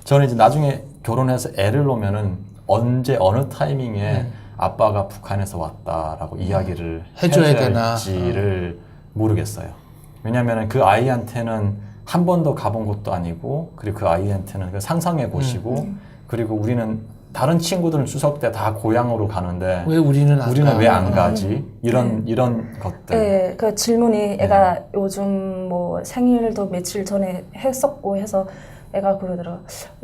저는 이제 나중에 결혼해서 애를 놓으면은 언제 어느 타이밍에 아빠가 북한에서 왔다라고 이야기를 해줘야 해줘야 되나. 할지를 모르겠어요. 왜냐면은 그 아이한테는 한 번도 가본 곳도 아니고, 그리고 그 아이한테는 그 상상의 곳이고, 그리고 우리는 다른 친구들은 추석 때 다 고향으로 가는데 왜 우리는 왜 안 가지? 이런 것들. 네, 그 질문이 애가 요즘 뭐 생일도 며칠 전에 했었고 해서 애가 그러더라고.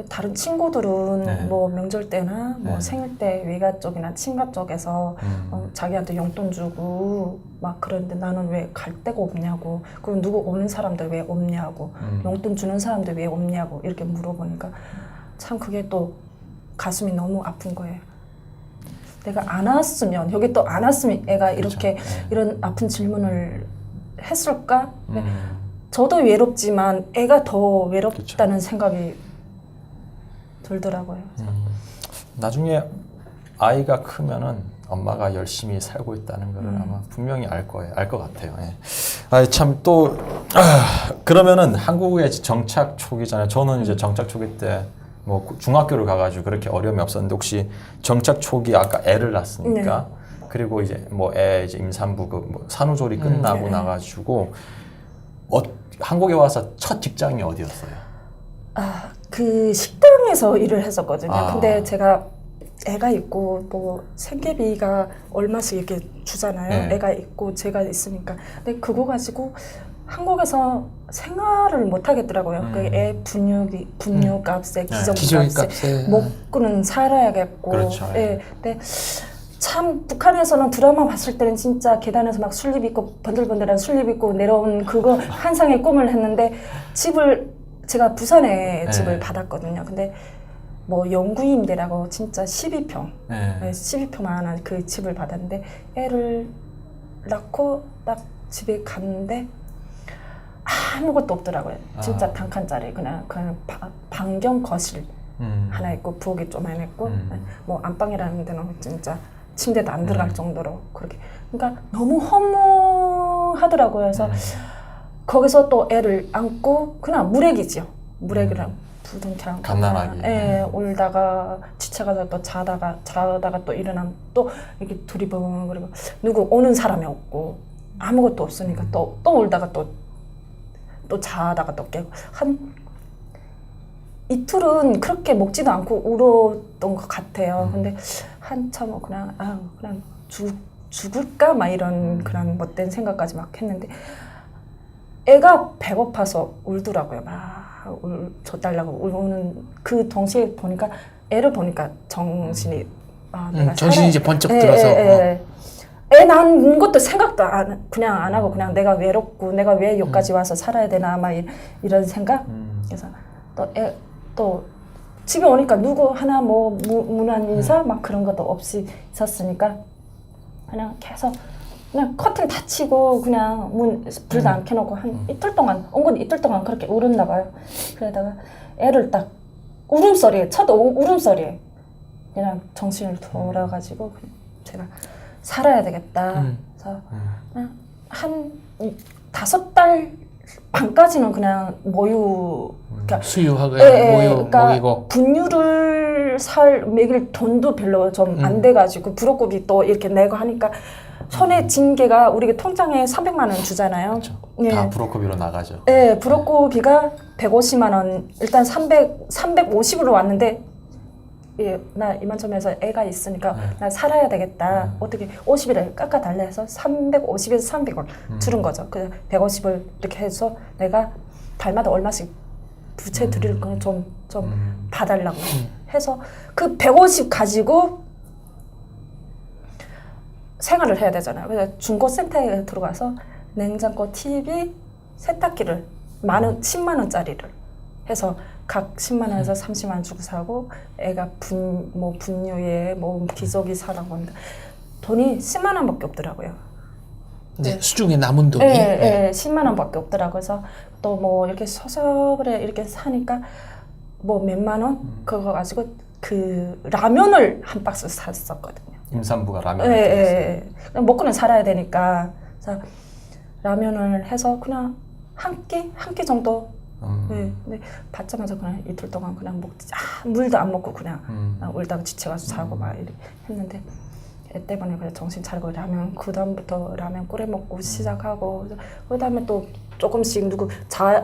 다른 친구들은 네. 뭐 명절 때나 뭐 네. 생일 때 외가 쪽이나 친가 쪽에서 자기한테 용돈 주고 막 그러는데 나는 왜 갈 데가 없냐고. 그럼 누구 오는 사람들 왜 없냐고. 용돈 주는 사람들 왜 없냐고 이렇게 물어보니까 참 그게 또 가슴이 너무 아픈 거예요. 내가 안 왔으면 여기 또 안 왔으면 애가 이렇게 그렇죠. 네. 이런 아픈 질문을 했을까? 저도 외롭지만 애가 더 외롭다는 생각이 들더라고요. 나중에 아이가 크면은 엄마가 열심히 살고 있다는 걸 아마 분명히 알 거예요. 알 것 같아요. 예. 참 또 그러면은 한국에 정착 초기잖아요. 저는 이제 정착 초기 때 뭐 중학교를 가가지고 그렇게 어려움이 없었는데, 혹시 정착 초기 아까 애를 낳았으니까 그리고 이제 뭐 애 이제 임산부 그 뭐 산후조리 끝나고 나가지고 한국에 와서 첫 직장이 어디였어요? 그 식당에서 일을 했었거든요. 아. 근데 제가 애가 있고 뭐 생계비가 얼마씩 이렇게 주잖아요. 네. 애가 있고 제가 있으니까. 근데 그거 가지고 한국에서 생활을 못 하겠더라고요. 그 애 분유값에 기저귀 기저귀값에 값에. 먹고는 살아야겠고. 그렇죠. 예. 근데 참 북한에서는 드라마 봤을 때는 진짜 계단에서 막 술립 입고 번들번들한 술립 입고 내려온 그거 환상의 꿈을 했는데, 제가 부산에 네. 집을 받았거든요. 근데 뭐 영구임대라고 진짜 12평, 네. 12평만한 그 집을 받았는데, 애를 낳고 딱 집에 갔는데 아무것도 없더라고요. 진짜 단칸짜리 그냥 반경 거실 하나 있고 부엌이 조그만했고 뭐 안방이라는 데는 진짜 침대도 안 들어갈 정도로 그렇게. 그러니까 너무 허무하더라고요. 그래서 거기서 또 애를 안고 그냥 무래기지요. 무래기랑 부둥켜 안고 갓난아기. 예, 울다가 지쳐가서 또 자다가 또 일어나면 또 이렇게 두리번, 그리고 누구 오는 사람이 없고 아무것도 없으니까 또 울다가 또 자다가 또 깨고 한 이틀은 그렇게 먹지도 않고 울었던 것 같아요. 근데 한참 그냥 죽을까 막 이런 그런 못된 생각까지 막 했는데, 애가 배고파서 울더라고요. 막 줘 달라고 우는 그 동시에 보니까 애를 보니까 정신이 내가 정신이 이제 번쩍 예, 들어서. 애 낳은 것도 생각도 그냥 안 하고 그냥 내가 외롭고 내가 왜 여기까지 와서 살아야 되나 막 이런 생각. 그래서 또 집에 오니까 누구 하나 뭐 문안 인사 막 그런 것도 없이 있었으니까 그냥 계속 그냥 커튼 닫히고 그냥 불도 안 켜놓고 한 이틀 동안 온건 이틀 동안 그렇게 울었나 봐요. 그러다가 애를 딱 울음소리에 첫 울음소리에 그냥 정신을 돌아가지고 제가 살아야 되겠다. 그래서 그냥 한 5달 반까지는 그냥 모유, 그러니까 수유하고 모유 그러니까 먹이고. 분유를 먹일 돈도 별로 좀 안 돼가지고 부록고기 또 이렇게 내고 하니까 손에 쥔 게가 우리가 통장에 300만 원 주잖아요. 그렇죠. 예. 다 브로커비로 나가죠. 네, 브로커비가 150만 원, 일단 350으로 왔는데, 예, 나 이만점에서 애가 있으니까 나 살아야 되겠다. 어떻게 50일을 깎아달래 해서 350에서 300원 줄은 거죠. 그 150을 이렇게 해서 내가 달마다 얼마씩 부채 드릴 거는 좀 봐달라고 해서 그 150 가지고 생활을 해야 되잖아요. 그래서 중고센터에 들어가서 냉장고, TV, 세탁기를 10만 원짜리를 해서 각 10만 원에서 30만 원 주고 사고, 애가 분유에 뭐 기저귀 사라고 하는데 돈이 10만 원밖에 없더라고요. 네, 수중에 남은 돈이. 네, 10만 원밖에 없더라고요. 그래서 또 뭐 이렇게 서서히 이렇게 사니까 뭐 몇만 원 그거 가지고 그 라면을 한 박스 샀었거든요. 임산부가 라면을 예. 먹고는 살아야 되니까. 그래서 라면을 해서 그냥 한 끼 정도 네, 근데 받자마자 그냥 이틀 동안 그냥 물도 안 먹고 그냥 울다가 지쳐가지고 자고 막 이렇게 했는데 애 때문에 그냥 정신 차리고 라면 그다음부터 라면 끓여 먹고 시작하고 그다음에 또 조금씩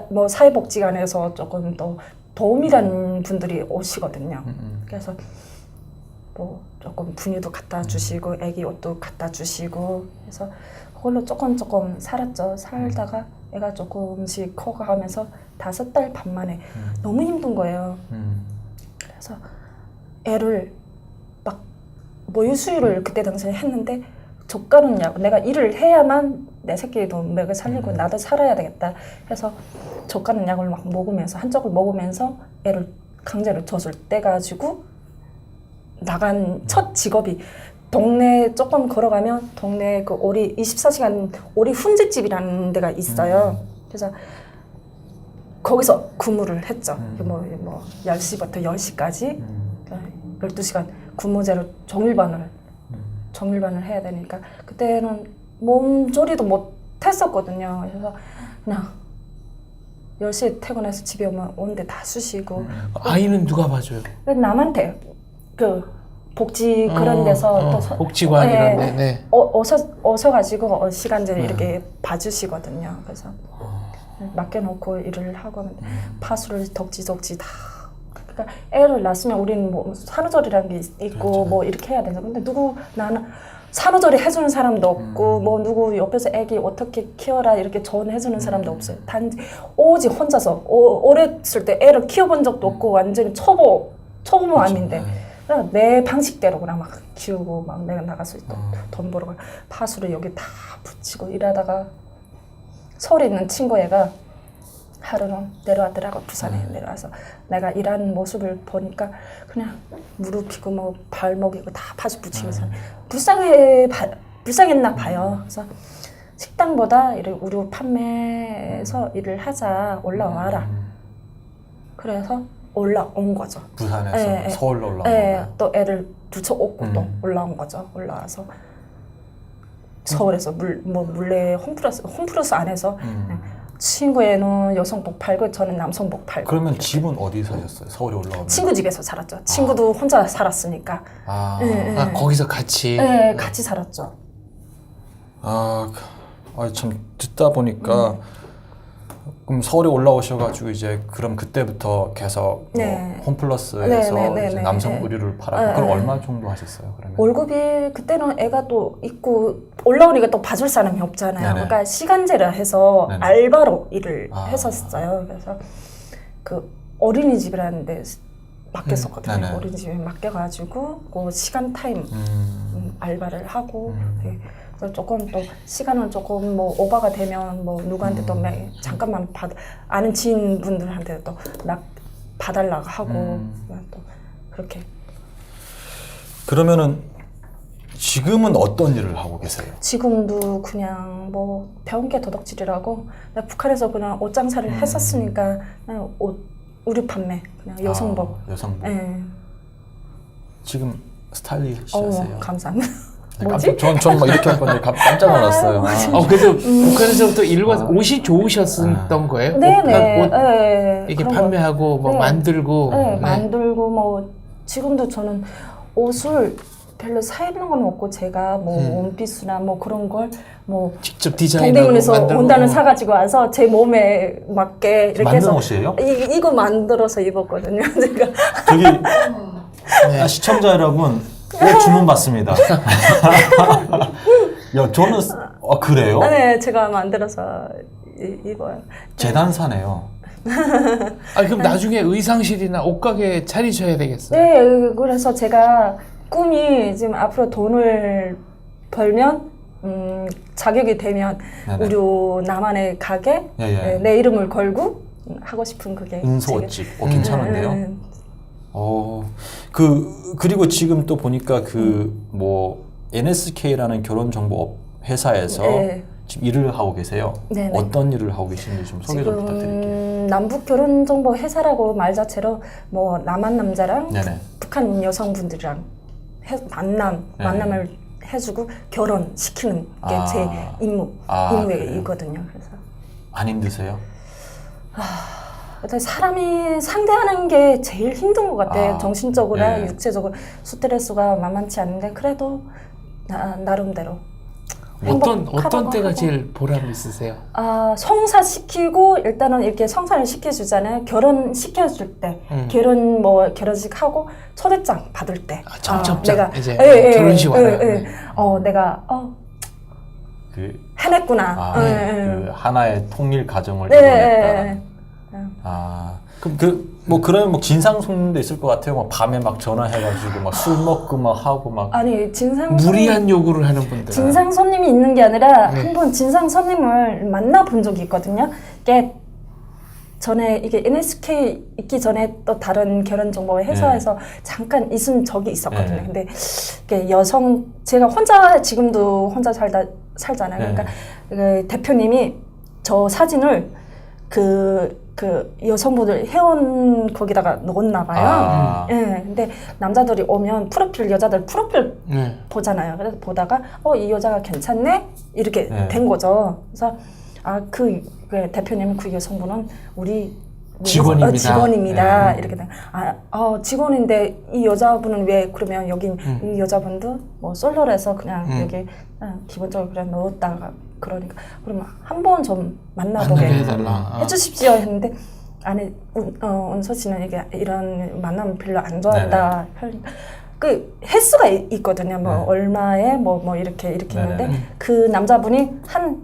뭐 사회복지관에서 조금 또 도우미라는 분들이 오시거든요. 그래서 뭐 조금 분유도 갖다 주시고 애기 옷도 갖다 주시고 해서 그걸로 조금 살았죠. 살다가 애가 조금씩 커가면서 5달 반 만에 너무 힘든 거예요. 그래서 애를 막 모유수유를 그때 당시에 했는데 젓가는 약 내가 일을 해야만 내 새끼도 맥을 살리고 나도 살아야 되겠다 해서 젓가는 약을 막 먹으면서 한쪽을 먹으면서 애를 강제로 젖을 떼가지고 나간 첫 직업이 동네 조금 걸어가면 동네 그 오리 24시간 오리 훈제집이라는 데가 있어요. 그래서 거기서 근무를 했죠. 뭐 10시부터 10시까지 12시간 근무제로 정일반을 해야 되니까 그때는 몸조리도 못 했었거든요. 그래서 그냥 10시에 퇴근해서 집에 오면 오는데 다 쑤시고 아이는 누가 봐줘요? 남한테 그 복지 그런 데서 또 복지관 이런 데 네. 오셔가지고 시간제를 이렇게 봐주시거든요. 그래서 맡겨놓고 일을 하고 파수를 덕지덕지 다. 그러니까 애를 낳았으면 우리는 뭐 산후조리라는 게 있고 그렇죠. 뭐 이렇게 해야 되죠. 근데 나는 산후조리 해주는 사람도 없고 뭐 누구 옆에서 애기 어떻게 키워라 이렇게 조언해주는 사람도 없어요. 단지 오직 혼자서 어렸을 때 애를 키워본 적도 없고 완전히 초보맘인데 그냥 내 방식대로 그냥 막 키우고 막 내가 나가서 돈 벌어 파수를 여기 다 붙이고 이러다가 서울에 있는 친구 애가 하루는 내려왔더라고. 부산에 내려와서 내가 일하는 모습을 보니까 그냥 무릎이고 뭐 발목이고 다 파수 붙이면서 불쌍했나 봐요. 그래서 식당보다 의류 판매해서 일을 하자 올라와라. 그래서 올라온 거죠. 부산에서 서울로 올라온 거예요. 또 애를 붙여오고 또 올라온 거죠. 올라와서 서울에서 물레 홈플러스 안에서 친구애는 여성복 팔고 저는 남성복 팔고. 그러면 집은 어디서 사셨어요? 서울에 올라오면? 친구 집에서 살았죠. 친구도 혼자 살았으니까. 거기서 같이? 네, 같이 살았죠. 참 듣다 보니까 그럼 서울에 올라오셔가지고 이제 그럼 그때부터 계속 뭐 홈플러스에서 이제 남성 의류를 팔았고 그럼 얼마 정도 하셨어요? 그러면? 월급이 그때는 애가 또 있고 올라오니까 또 봐줄 사람이 없잖아요. 네네. 그러니까 시간제를 해서 네네. 알바로 일을 했었어요. 그래서 그 어린이집이라는 데 맡겼었거든요. 어린이집에 맡겨가지고 그 시간 타임 알바를 하고 그래서 조금 또 시간은 조금 뭐 오버가 되면 뭐 누구한테 또 잠깐만 아는 지인분들한테 또 봐달라고 하고 또 그렇게. 그러면은 지금은 어떤 일을 하고 계세요? 지금도 그냥 뭐 배운 게 도덕질이라고 내가 북한에서 그냥 옷 장사를 했었으니까 그냥 의류 판매 그냥 여성복. 여성복. 네. 지금 스타일리시하세요? 감사합니다. 뭐지? 전 막 이렇게 할 건데 깜짝 놀랐어요. 그래서 북한에서부터 일과 옷이 좋으셨던 거예요? 네네. 옷 이렇게 판매하고 뭐 만들고. 만들고 뭐 지금도 저는 옷을 별로 사 입는 건 없고 제가 뭐 원피스나 뭐 그런 걸 뭐 직접 디자인하고 동대문에서 만들고. 원단을 사가지고 와서 제 몸에 맞게 이렇게 만든 해서 옷이에요? 이거 만들어서 입었거든요. 제가. 저기 시청자 여러분 옷 주문 받습니다. 야, 저는 그래요? 네, 제가 만들어서 입어요. 재단사네요. 그럼 나중에 의상실이나 옷가게 차리셔야 되겠어요? 네, 그래서 제가 꿈이 지금 앞으로 돈을 벌면 자격이 되면 의류 나만의 가게 내 이름을 걸고 하고 싶은 그게 은소옷집. 괜찮은데요? 그리고 지금 또 보니까 뭐 NSK라는 결혼정보 회사에서 지금 일을 하고 계세요. 네네. 어떤 일을 하고 계시는지 좀 소개 좀 부탁드릴게요. 남북 결혼정보 회사라고 말 자체로 뭐 남한 남자랑 북한 여성분들이랑 만남을 해주고 결혼시키는 게 제 임무이거든요. 그래서 안 힘드세요? 어떻게 사람이 상대하는 게 제일 힘든 것 같아요. 정신적으로, 네. 육체적으로 스트레스가 만만치 않은데 그래도 나름대로 어떤 행복하다고 때가 하고. 제일 보람 있으세요? 성사시키고 일단은 이렇게 성사를 시켜주잖아요. 결혼 시켜줄 때, 결혼식 하고 초대장 받을 때, 청첩장 내가 이제 결혼식 와요. 내가 그 해냈구나. 그 하나의 통일 가정을 네, 이뤄냈다. 뭐 그런 뭐 진상 손님도 있을 것 같아요. 막 밤에 막 전화해가지고 막 술 먹고 막 하고 막. 아니 진상 무리한 요구를 하는 분들. 진상 손님이 있는 게 아니라 네. 한번 진상 손님을 만나본 적이 있거든요. 이게 전에 이게 NSK 있기 전에 또 다른 결혼 정보 회사에서 잠깐 있은 적이 있었거든요. 근데 이게 제가 지금도 혼자 살잖아요. 그러니까 그 대표님이 저 사진을 그 여성분들 회원 거기다가 넣었나 봐요. 근데 남자들이 오면 여자들 프로필 보잖아요. 그래서 보다가 이 여자가 괜찮네 이렇게 된 거죠. 그래서 그 대표님 그 여성분은 우리 직원입니다. 이렇게 직원인데 이 여자분은 왜 그러면 여긴 이 여자분도 뭐 솔로라서 그냥 여기 기본적으로 그냥 넣었다가 그러니까 그러면 한번 좀 만나보게 해주십시오 했는데 아니 은서 씨는 이게 이런 만남 별로 안 좋아한다. 그 횟수가 있거든요. 뭐 얼마에 뭐 이렇게 있는데 그 남자분이 한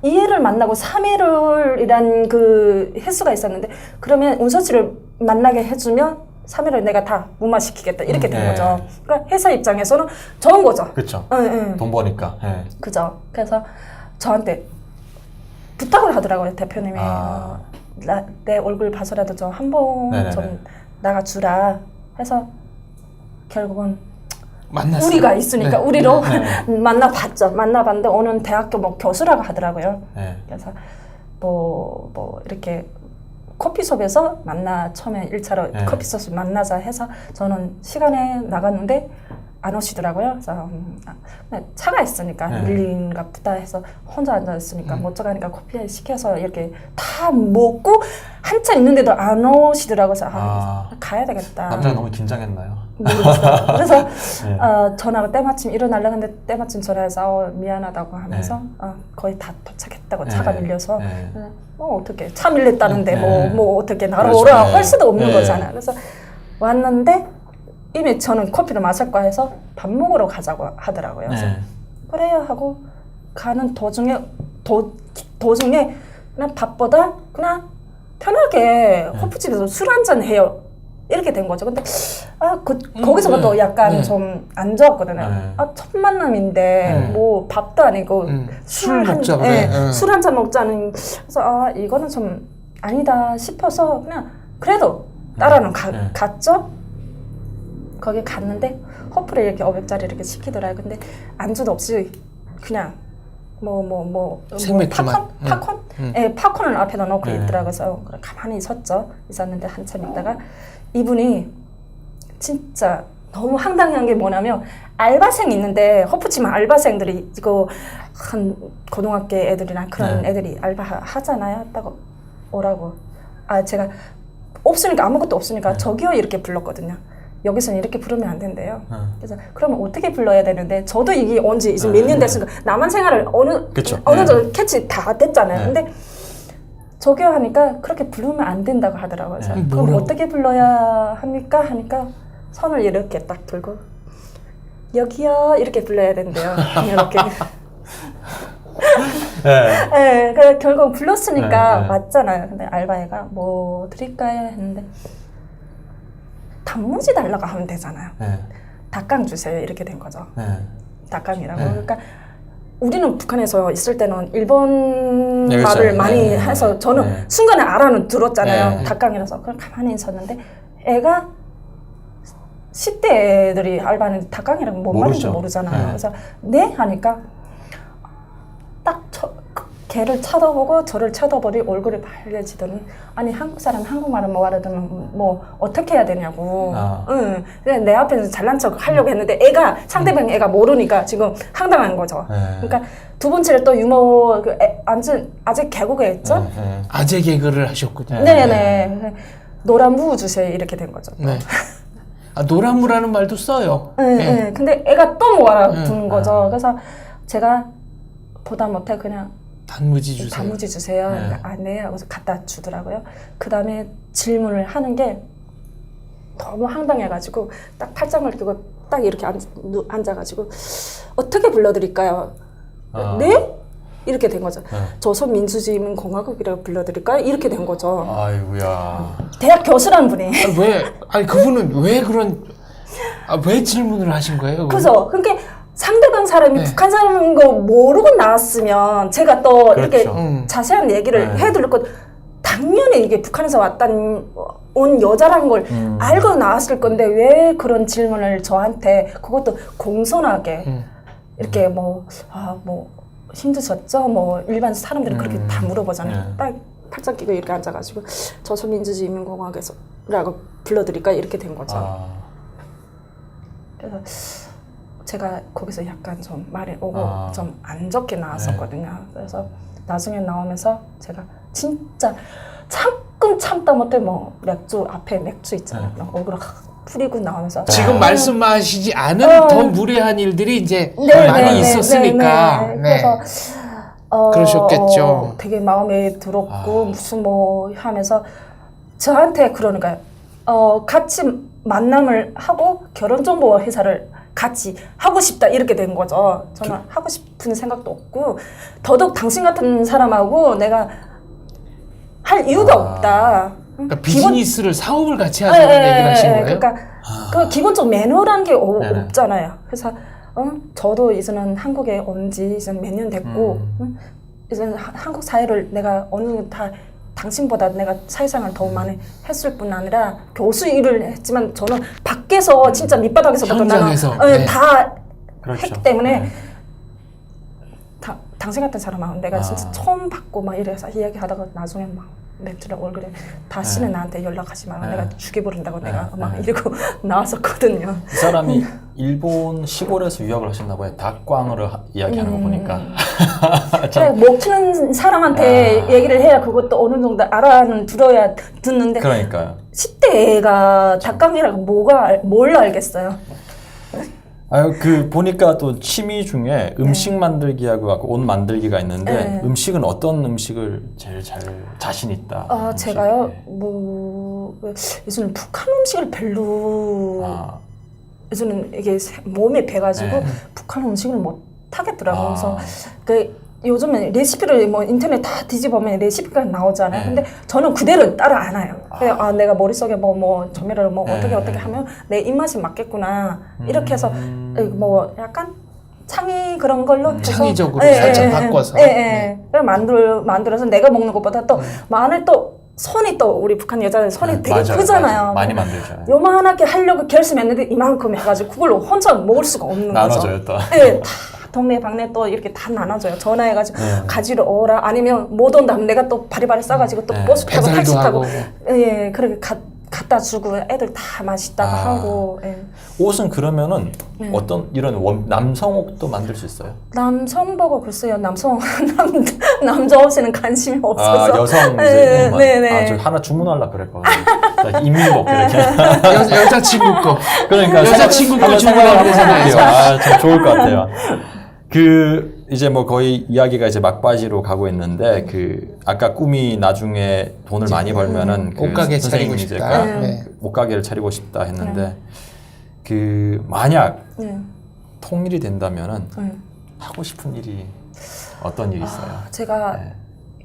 2회를 만나고 3회를이란 그 횟수가 있었는데 그러면 은서 씨를 만나게 해주면 3회를 내가 다 무마시키겠다 이렇게 된 거죠. 그러니까 회사 입장에서는 좋은 거죠. 그렇죠. 돈 버니까. 그죠. 그래서 저한테 부탁을 하더라고요. 대표님이 내 얼굴 봐서라도 좀 한 번 좀 나가주라 해서 결국은 만났어요. 우리가 있으니까 우리로 만나봤는데 오는 대학교 뭐 교수라고 하더라고요. 그래서 뭐 이렇게 커피숍에서 처음에 1차로 커피숍에서 만나자 해서 저는 시간에 나갔는데 안 오시더라고요. 그래서 차가 있으니까 밀린가 보다 해서 혼자 앉아있으니까 못 가니까 커피 시켜서 이렇게 다 먹고 한참 있는데도 안 오시더라고요. 그래서 가야 되겠다. 남자가 너무 긴장했나요? 모르겠어요. 그래서 전화가 때마침 일어나려고 했는데 때마침 전화해서 미안하다고 하면서 거의 다 도착했다고 차가 밀려서 어떻게 차 밀렸다는데 뭐 어떻게 나로 오라 할 수도 없는 거잖아. 그래서 왔는데 이미 저는 커피를 마실까 해서 밥 먹으러 가자고 하더라고요. 그래서 그래요 하고 가는 도중에 그냥 밥보다 그냥 편하게 호프집에서 술 한잔 해요. 이렇게 된 거죠. 근데 거기서부터 약간 좀 안 좋았거든요. 첫 만남인데 뭐 밥도 아니고 술 한 잔 먹자는 그래서 이거는 좀 아니다 싶어서 그냥 그래도 따라는 갔죠. 거기 갔는데 호프를 이렇게 500짜리 이렇게 시키더라고요. 근데 안주도 없이 그냥 생맥주만. 팝콘? 팝콘을 앞에다 놓고 있더라고요. 그래서 가만히 있었는데 한참 있다가 이분이 진짜 너무 황당한 게 뭐냐면 알바생 있는데 호프집은 알바생들이 이거 한 고등학교 애들이나 그런 애들이 알바 하잖아요. 딱 오라고. 제가 없으니까 아무것도 없으니까 저기요 이렇게 불렀거든요. 여기서는 이렇게 부르면 안 된대요. 그래서 그러면 어떻게 불러야 되는데 저도 이게 언제 이제 몇 년 됐으니까 남한 생활을 어느 정도 캐치 다 됐잖아요. 근데 저기요 하니까 그렇게 부르면 안 된다고 하더라고요. 그래서 그럼 어떻게 불러야 합니까? 하니까 손을 이렇게 딱 들고 여기요 이렇게 불러야 된대요. 이렇게. 그래서 결국 불렀으니까 맞잖아요. 근데 알바애가 뭐 드릴까요? 했는데 단무지 달라고 하면 되잖아요. 닭강 주세요. 이렇게 된 거죠. 닭강이라고. 그러니까 우리는 북한에서 있을 때는 일본 말을 많이 해서 저는 순간에 알아는 들었잖아요. 닭강이라서. 그럼 가만히 있었는데 애가 10대 애들이 알바는 닭강이라고 뭔 말인지 모르잖아요. 그래서 네? 하니까 딱 걔를 쳐다보고 저를 쳐다보니 얼굴이 빨개지더니 아니 한국 사람 한국말을 뭐 알아두면 뭐 어떻게 해야 되냐고. 응. 그래서 내 앞에서 잘난 척 하려고 했는데 상대방 애가 모르니까 지금 황당한 거죠. 그러니까 두 번째로 또 유머 아직 개그가 있죠. 아재 개그를 하셨군요. 네네. 노란 무 주세요 이렇게 된 거죠. 네. 아, 노란무라는 말도 써요. 네. 근데 애가 또 뭐 알아두는 거죠. 그래서 제가 보다 못해 그냥 단무지 주세요. 단무지 주세요. 네. 하고서 갖다 주더라고요. 그 다음에 질문을 하는 게 너무 황당해가지고 딱 팔짱을 끼고 딱 이렇게 앉아가지고 어떻게 불러드릴까요? 네? 이렇게 된 거죠. 조선민주주의인민공화국이라고 불러드릴까요? 이렇게 된 거죠. 아이고야. 대학 교수라는 분이. 아니 그분은 왜 질문을 하신 거예요? 그죠? 그러니까 상대방 사람이 네. 북한 사람인 거 모르고 나왔으면 제가 또 그렇죠. 이렇게 자세한 얘기를 해드릴 것 당연히 이게 북한에서 온 여자라는 걸 알고 나왔을 건데 왜 그런 질문을 저한테 그것도 공손하게 이렇게 뭐 힘드셨죠? 뭐 일반 사람들이 그렇게 다 물어보잖아요. 딱 팔짱 끼고 이렇게 앉아가지고 조선민주주의인민공화국이라고 불러드릴까 이렇게 된 거죠. 그래서 제가 거기서 약간 좀 말이 오고 좀 안 좋게 나왔었거든요. 그래서 나중에 나오면서 제가 진짜 참다 못해 뭐 앞에 맥주 있잖아요. 얼굴 뿌리고 나오면서 지금 말씀하시지 않은 더 무례한 일들이 이제 많이 있었으니까. 네. 그래서 그러셨겠죠. 되게 마음에 들었고 무슨 뭐 하면서 저한테 그러니까요. 같이 만남을 하고 결혼정보 회사를 같이 하고 싶다 이렇게 된 거죠. 저는 하고 싶은 생각도 없고 더더욱 당신 같은 사람하고 내가 할 이유가 없다. 그러니까 비즈니스를 사업을 같이 하자는 얘기를 하신 거예요? 그러니까 그 기본적 매너라는 게 없잖아요. 그래서 저도 이제는 한국에 온 지 이제 몇 년 됐고 이제는 한국 사회를 내가 어느 정도 다 당신보다 내가 사회생활 더 많이 했을 뿐 아니라 교수 일을 했지만 저는 밖에서 진짜 밑바닥에서부터 나는 다 그렇죠. 했기 때문에 당신 같은 사람하고 내가 진짜 처음 받고 막 이래서 이야기하다가 나중에 막 맥주를 얼굴에 다시는 나한테 연락하지 마. 내가 죽여버린다고 내가 막 이러고 나왔었거든요. 이 사람이 일본 시골에서 유학을 하셨나 봐요. 닭광으로 이야기하는 거 보니까. 그래, 먹히는 사람한테 얘기를 해야 그것도 어느 정도 들어야 듣는데. 그러니까요. 10대 애가 닭광이라고 뭘 알겠어요. 보니까 또 취미 중에 음식 만들기하고 옷 만들기가 있는데 음식은 어떤 음식을 제일 자신 있다? 제가요, 요즘은 북한 음식을 별로, 요즘은 이게 몸에 배가지고 북한 음식을 못 하겠더라고요. 그래서 요즘에 레시피를 뭐 인터넷 다 뒤집어보면 레시피가 나오잖아요. 근데 저는 그대로 따라 안 해요. 그냥 내가 머릿속에 뭐 조미료를 어떻게 하면 내 입맛에 맞겠구나. 이렇게 해서 뭐 약간 창의 그런 걸로 창의적으로 살짝 바꿔서 만들어서 내가 먹는 것보다 또 마늘 또 손이 또 우리 북한 여자들 손이 되게 크잖아요. 많이 만들죠. 요만하게 하려고 결심했는데 이만큼 해가지고 그걸 혼자 먹을 수가 없는 거죠. 나눠줘요 또. 네, 다 동네 방네 또 이렇게 다 나눠줘요. 전화해가지고 가지러 오라 아니면 못 온다 하면 내가 또 바리바리 싸가지고 또 버스 타고 택시 타고 그렇게 갖다 주고 애들 다 맛있다고 하고. 옷은 그러면은 어떤 이런 남성 옷도 만들 수 있어요? 남성복은 글쎄요. 남자 옷에는 관심이 없어서. 여성 이제 옷만. 저 하나 주문하려고 그랬거든요. 인민복 이렇게. 여자친구 거. 그러니까 여자친구 거 주문하고 생각해요. 참 좋을 것 같아요. 이제 뭐 거의 이야기가 이제 막바지로 가고 있는데 아까 꿈이 나중에 돈을 많이 벌면은 옷가게 차리고 싶다. 옷가게를 차리고 싶다 했는데 만약 통일이 된다면은 하고 싶은 일이 어떤 일이 있어요? 제가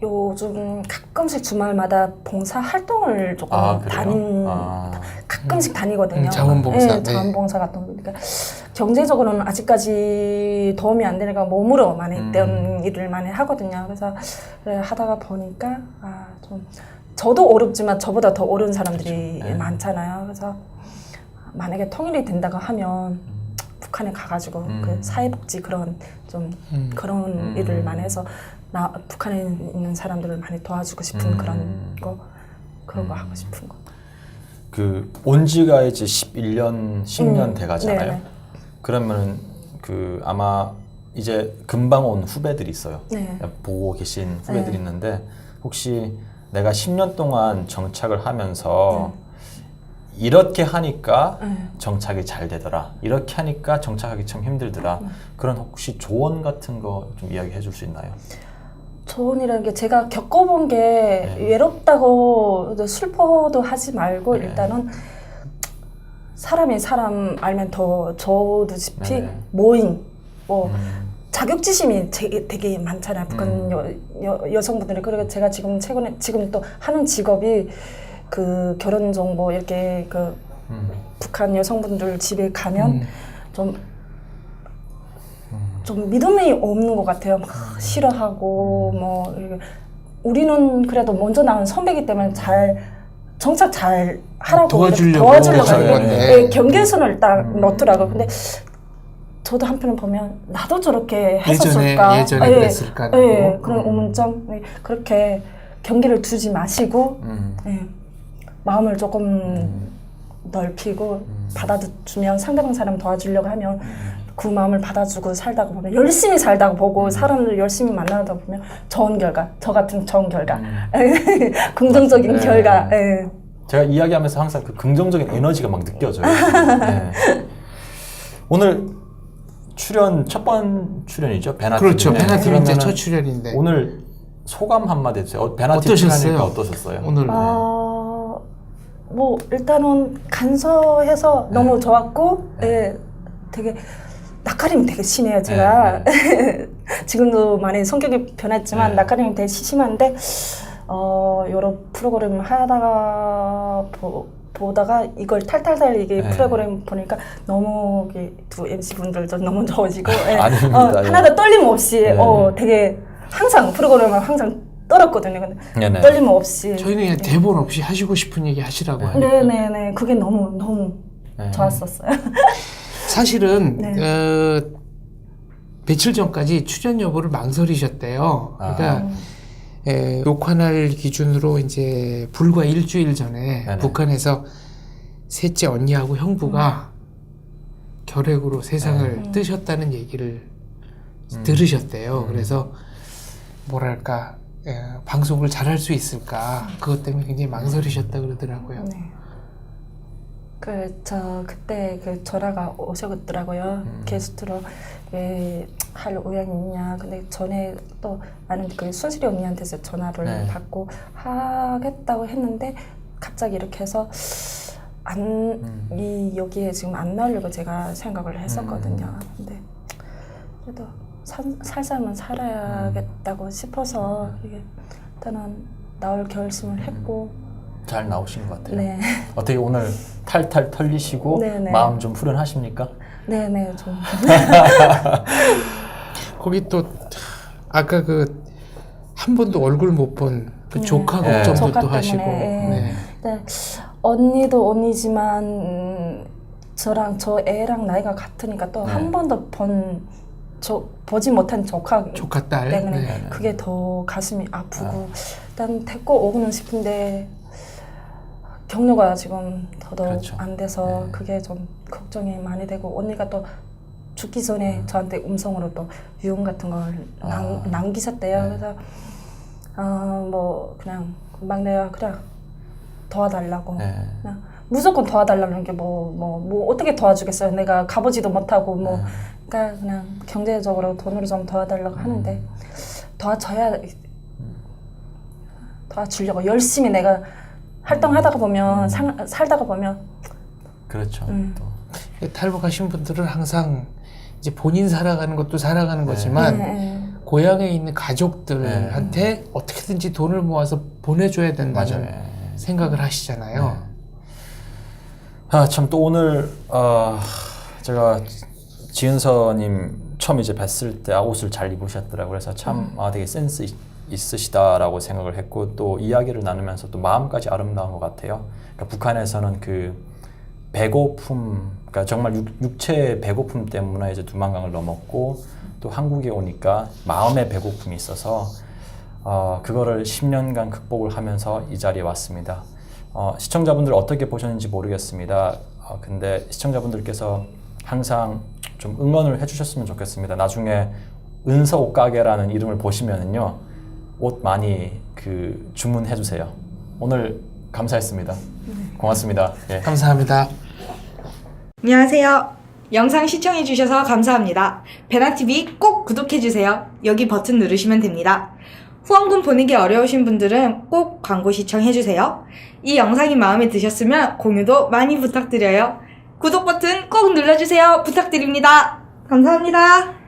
요즘 가끔씩 주말마다 봉사 활동을 조금 가끔씩 다니거든요. 자원봉사. 자원봉사 같은 거. 그러니까 경제적으로는 아직까지 도움이 안 되니까 몸으로 많이 했던 일을 많이 하거든요. 그래서 하다가 보니까 좀 저도 어렵지만 저보다 더 어려운 사람들이 많잖아요. 그래서 만약에 통일이 된다고 하면 북한에 가가지고 그 사회복지 그런 일을 많이 해서 북한에 있는 사람들을 많이 도와주고 싶은 그런 거 하고 싶은 거. 그 온 지가 이제 11년, 10년 돼 가잖아요. 네네. 그러면 그 아마 이제 금방 온 후배들이 있어요. 네. 보고 계신 후배들이 네. 있는데 혹시 내가 10년 동안 정착을 하면서 이렇게 하니까 정착이 잘 되더라. 이렇게 하니까 정착하기 참 힘들더라. 그런 혹시 조언 같은 거 좀 이야기해 줄 수 있나요? 조언이라는 게 제가 겪어본 게 네. 외롭다고 슬퍼도 하지 말고 네. 일단은 사람이 사람 알면 더 좋듯이 네. 모임 뭐 자격지심이 되게 많잖아요. 북한 여성분들이. 그리고 제가 최근에 또 하는 직업이 그 결혼 정보 이렇게 그 북한 여성분들 집에 가면 좀 믿음이 없는 것 같아요. 막 싫어하고 뭐 이렇게. 우리는 그래도 먼저 나온 선배이기 때문에 정착 잘 하라고 도와주려고 하는 하는 건데 경계선을 딱 넣더라고요. 근데 저도 한편을 보면 나도 저렇게 했었을까? 예전에 그랬을까? 예, 그런 의문점. 그렇게 경계를 두지 마시고 예, 마음을 조금 넓히고 받아주면 상대방 사람 도와주려고 하면 그 마음을 받아주고 살다가 보면 열심히 살다가 보고 사람을 열심히 만나다 보면 좋은 결과, 저 같은 좋은 결과, 긍정적인 네. 결과. 예. 제가 이야기하면서 항상 그 긍정적인 에너지가 막 느껴져요. 네. 오늘 출연 첫 번 출연이죠? 베나 그렇죠. TV. 베나 TV 이제 그러면은 첫 출연인데 오늘 소감 한마디 해주세요. 베나 TV 어떠셨어요? 출연하니까 어떠셨어요? 오늘 뭐 일단은 간소해서 너무 좋았고, 예, 되게 낯가림이 되게 심해요. 제가 지금도 많이 성격이 변했지만 낯가림이 되게 심한데 여러 프로그램 하다가 보다가 이걸 탈탈탈 이게 프로그램 보니까 너무 두 MC 분들도 너무 좋으시고 아닙니다. 하나도 떨림 없이 되게 항상 프로그램을 항상 떨었거든요. 근데 네네. 떨림 없이 저희는 그냥 대본 없이 하시고 싶은 얘기 하시라고 하니까 네네네 그게 너무 좋았었어요. 사실은 며칠 전까지 출연 여부를 망설이셨대요. 그러니까 녹화날 기준으로 이제 불과 일주일 전에 네네. 북한에서 셋째 언니하고 형부가 결핵으로 세상을 뜨셨다는 얘기를 들으셨대요. 그래서 뭐랄까 방송을 잘할 수 있을까 그것 때문에 굉장히 망설이셨다 그러더라고요. 네. 그때 전화가 오셨더라고요. 게스트로 왜 할 의향이 있냐. 근데 전에 또 나는 그 순실이 언니한테서 전화를 받고 하겠다고 했는데 갑자기 이렇게 해서 여기에 지금 안 나오려고 제가 생각을 했었거든요. 근데 그래도 살 삶은 살아야겠다고 싶어서 이게 일단은 나올 결심을 했고 잘 나오신 것 같아요. 네. 어떻게 오늘 탈탈 털리시고 네네. 마음 좀 후련하십니까? 네네 좀 거기 또 아까 그 한 번도 얼굴 못 본 그 조카 걱정도 조카 또 때문에, 하시고 네. 언니도 언니지만 저랑 저 애랑 나이가 같으니까 또 한 번도 보지 못한 조카 딸 때문에 네. 그게 더 가슴이 아프고 일단 데리고 오고는 싶은데 경로가 지금 더더욱 그렇죠. 안 돼서 그게 좀 걱정이 많이 되고 언니가 또 죽기 전에 저한테 음성으로 또 유언 같은 걸 남기셨대요. 그래서 뭐 그냥 막내야 그냥 도와달라고 그냥 무조건 도와달라는 게 뭐 어떻게 도와주겠어요. 내가 가보지도 못하고 뭐 그러니까 그냥 경제적으로 돈으로 좀 도와달라고 하는데 도와주려고 열심히 내가 활동하다가 보면 살다가 보면 그렇죠. 또. 탈북하신 분들은 항상 이제 본인 살아가는 것도 살아가는 거지만 고향에 있는 가족들한테 어떻게든지 돈을 모아서 보내줘야 된다는 생각을 하시잖아요. 참 또 오늘 제가 지은서님 처음 이제 뵀을 때 옷을 잘 입으셨더라고요. 그래서 참 되게 센스 있으시다라고 생각을 했고 또 이야기를 나누면서 또 마음까지 아름다운 것 같아요. 그러니까 북한에서는 그 배고픔, 그러니까 정말 육체의 배고픔 때문에 이제 두만강을 넘었고 또 한국에 오니까 마음의 배고픔이 있어서 그거를 10년간 극복을 하면서 이 자리에 왔습니다. 시청자분들 어떻게 보셨는지 모르겠습니다. 근데 시청자분들께서 항상 좀 응원을 해주셨으면 좋겠습니다. 나중에 은서 옷가게라는 이름을 보시면은요, 옷 많이 주문해 주세요. 오늘 감사했습니다. 고맙습니다. 예. 감사합니다. 안녕하세요. 영상 시청해주셔서 감사합니다. 배나TV 꼭 구독해주세요. 여기 버튼 누르시면 됩니다. 후원금 보내기 어려우신 분들은 꼭 광고 시청해주세요. 이 영상이 마음에 드셨으면 공유도 많이 부탁드려요. 구독 버튼 꼭 눌러주세요. 부탁드립니다. 감사합니다.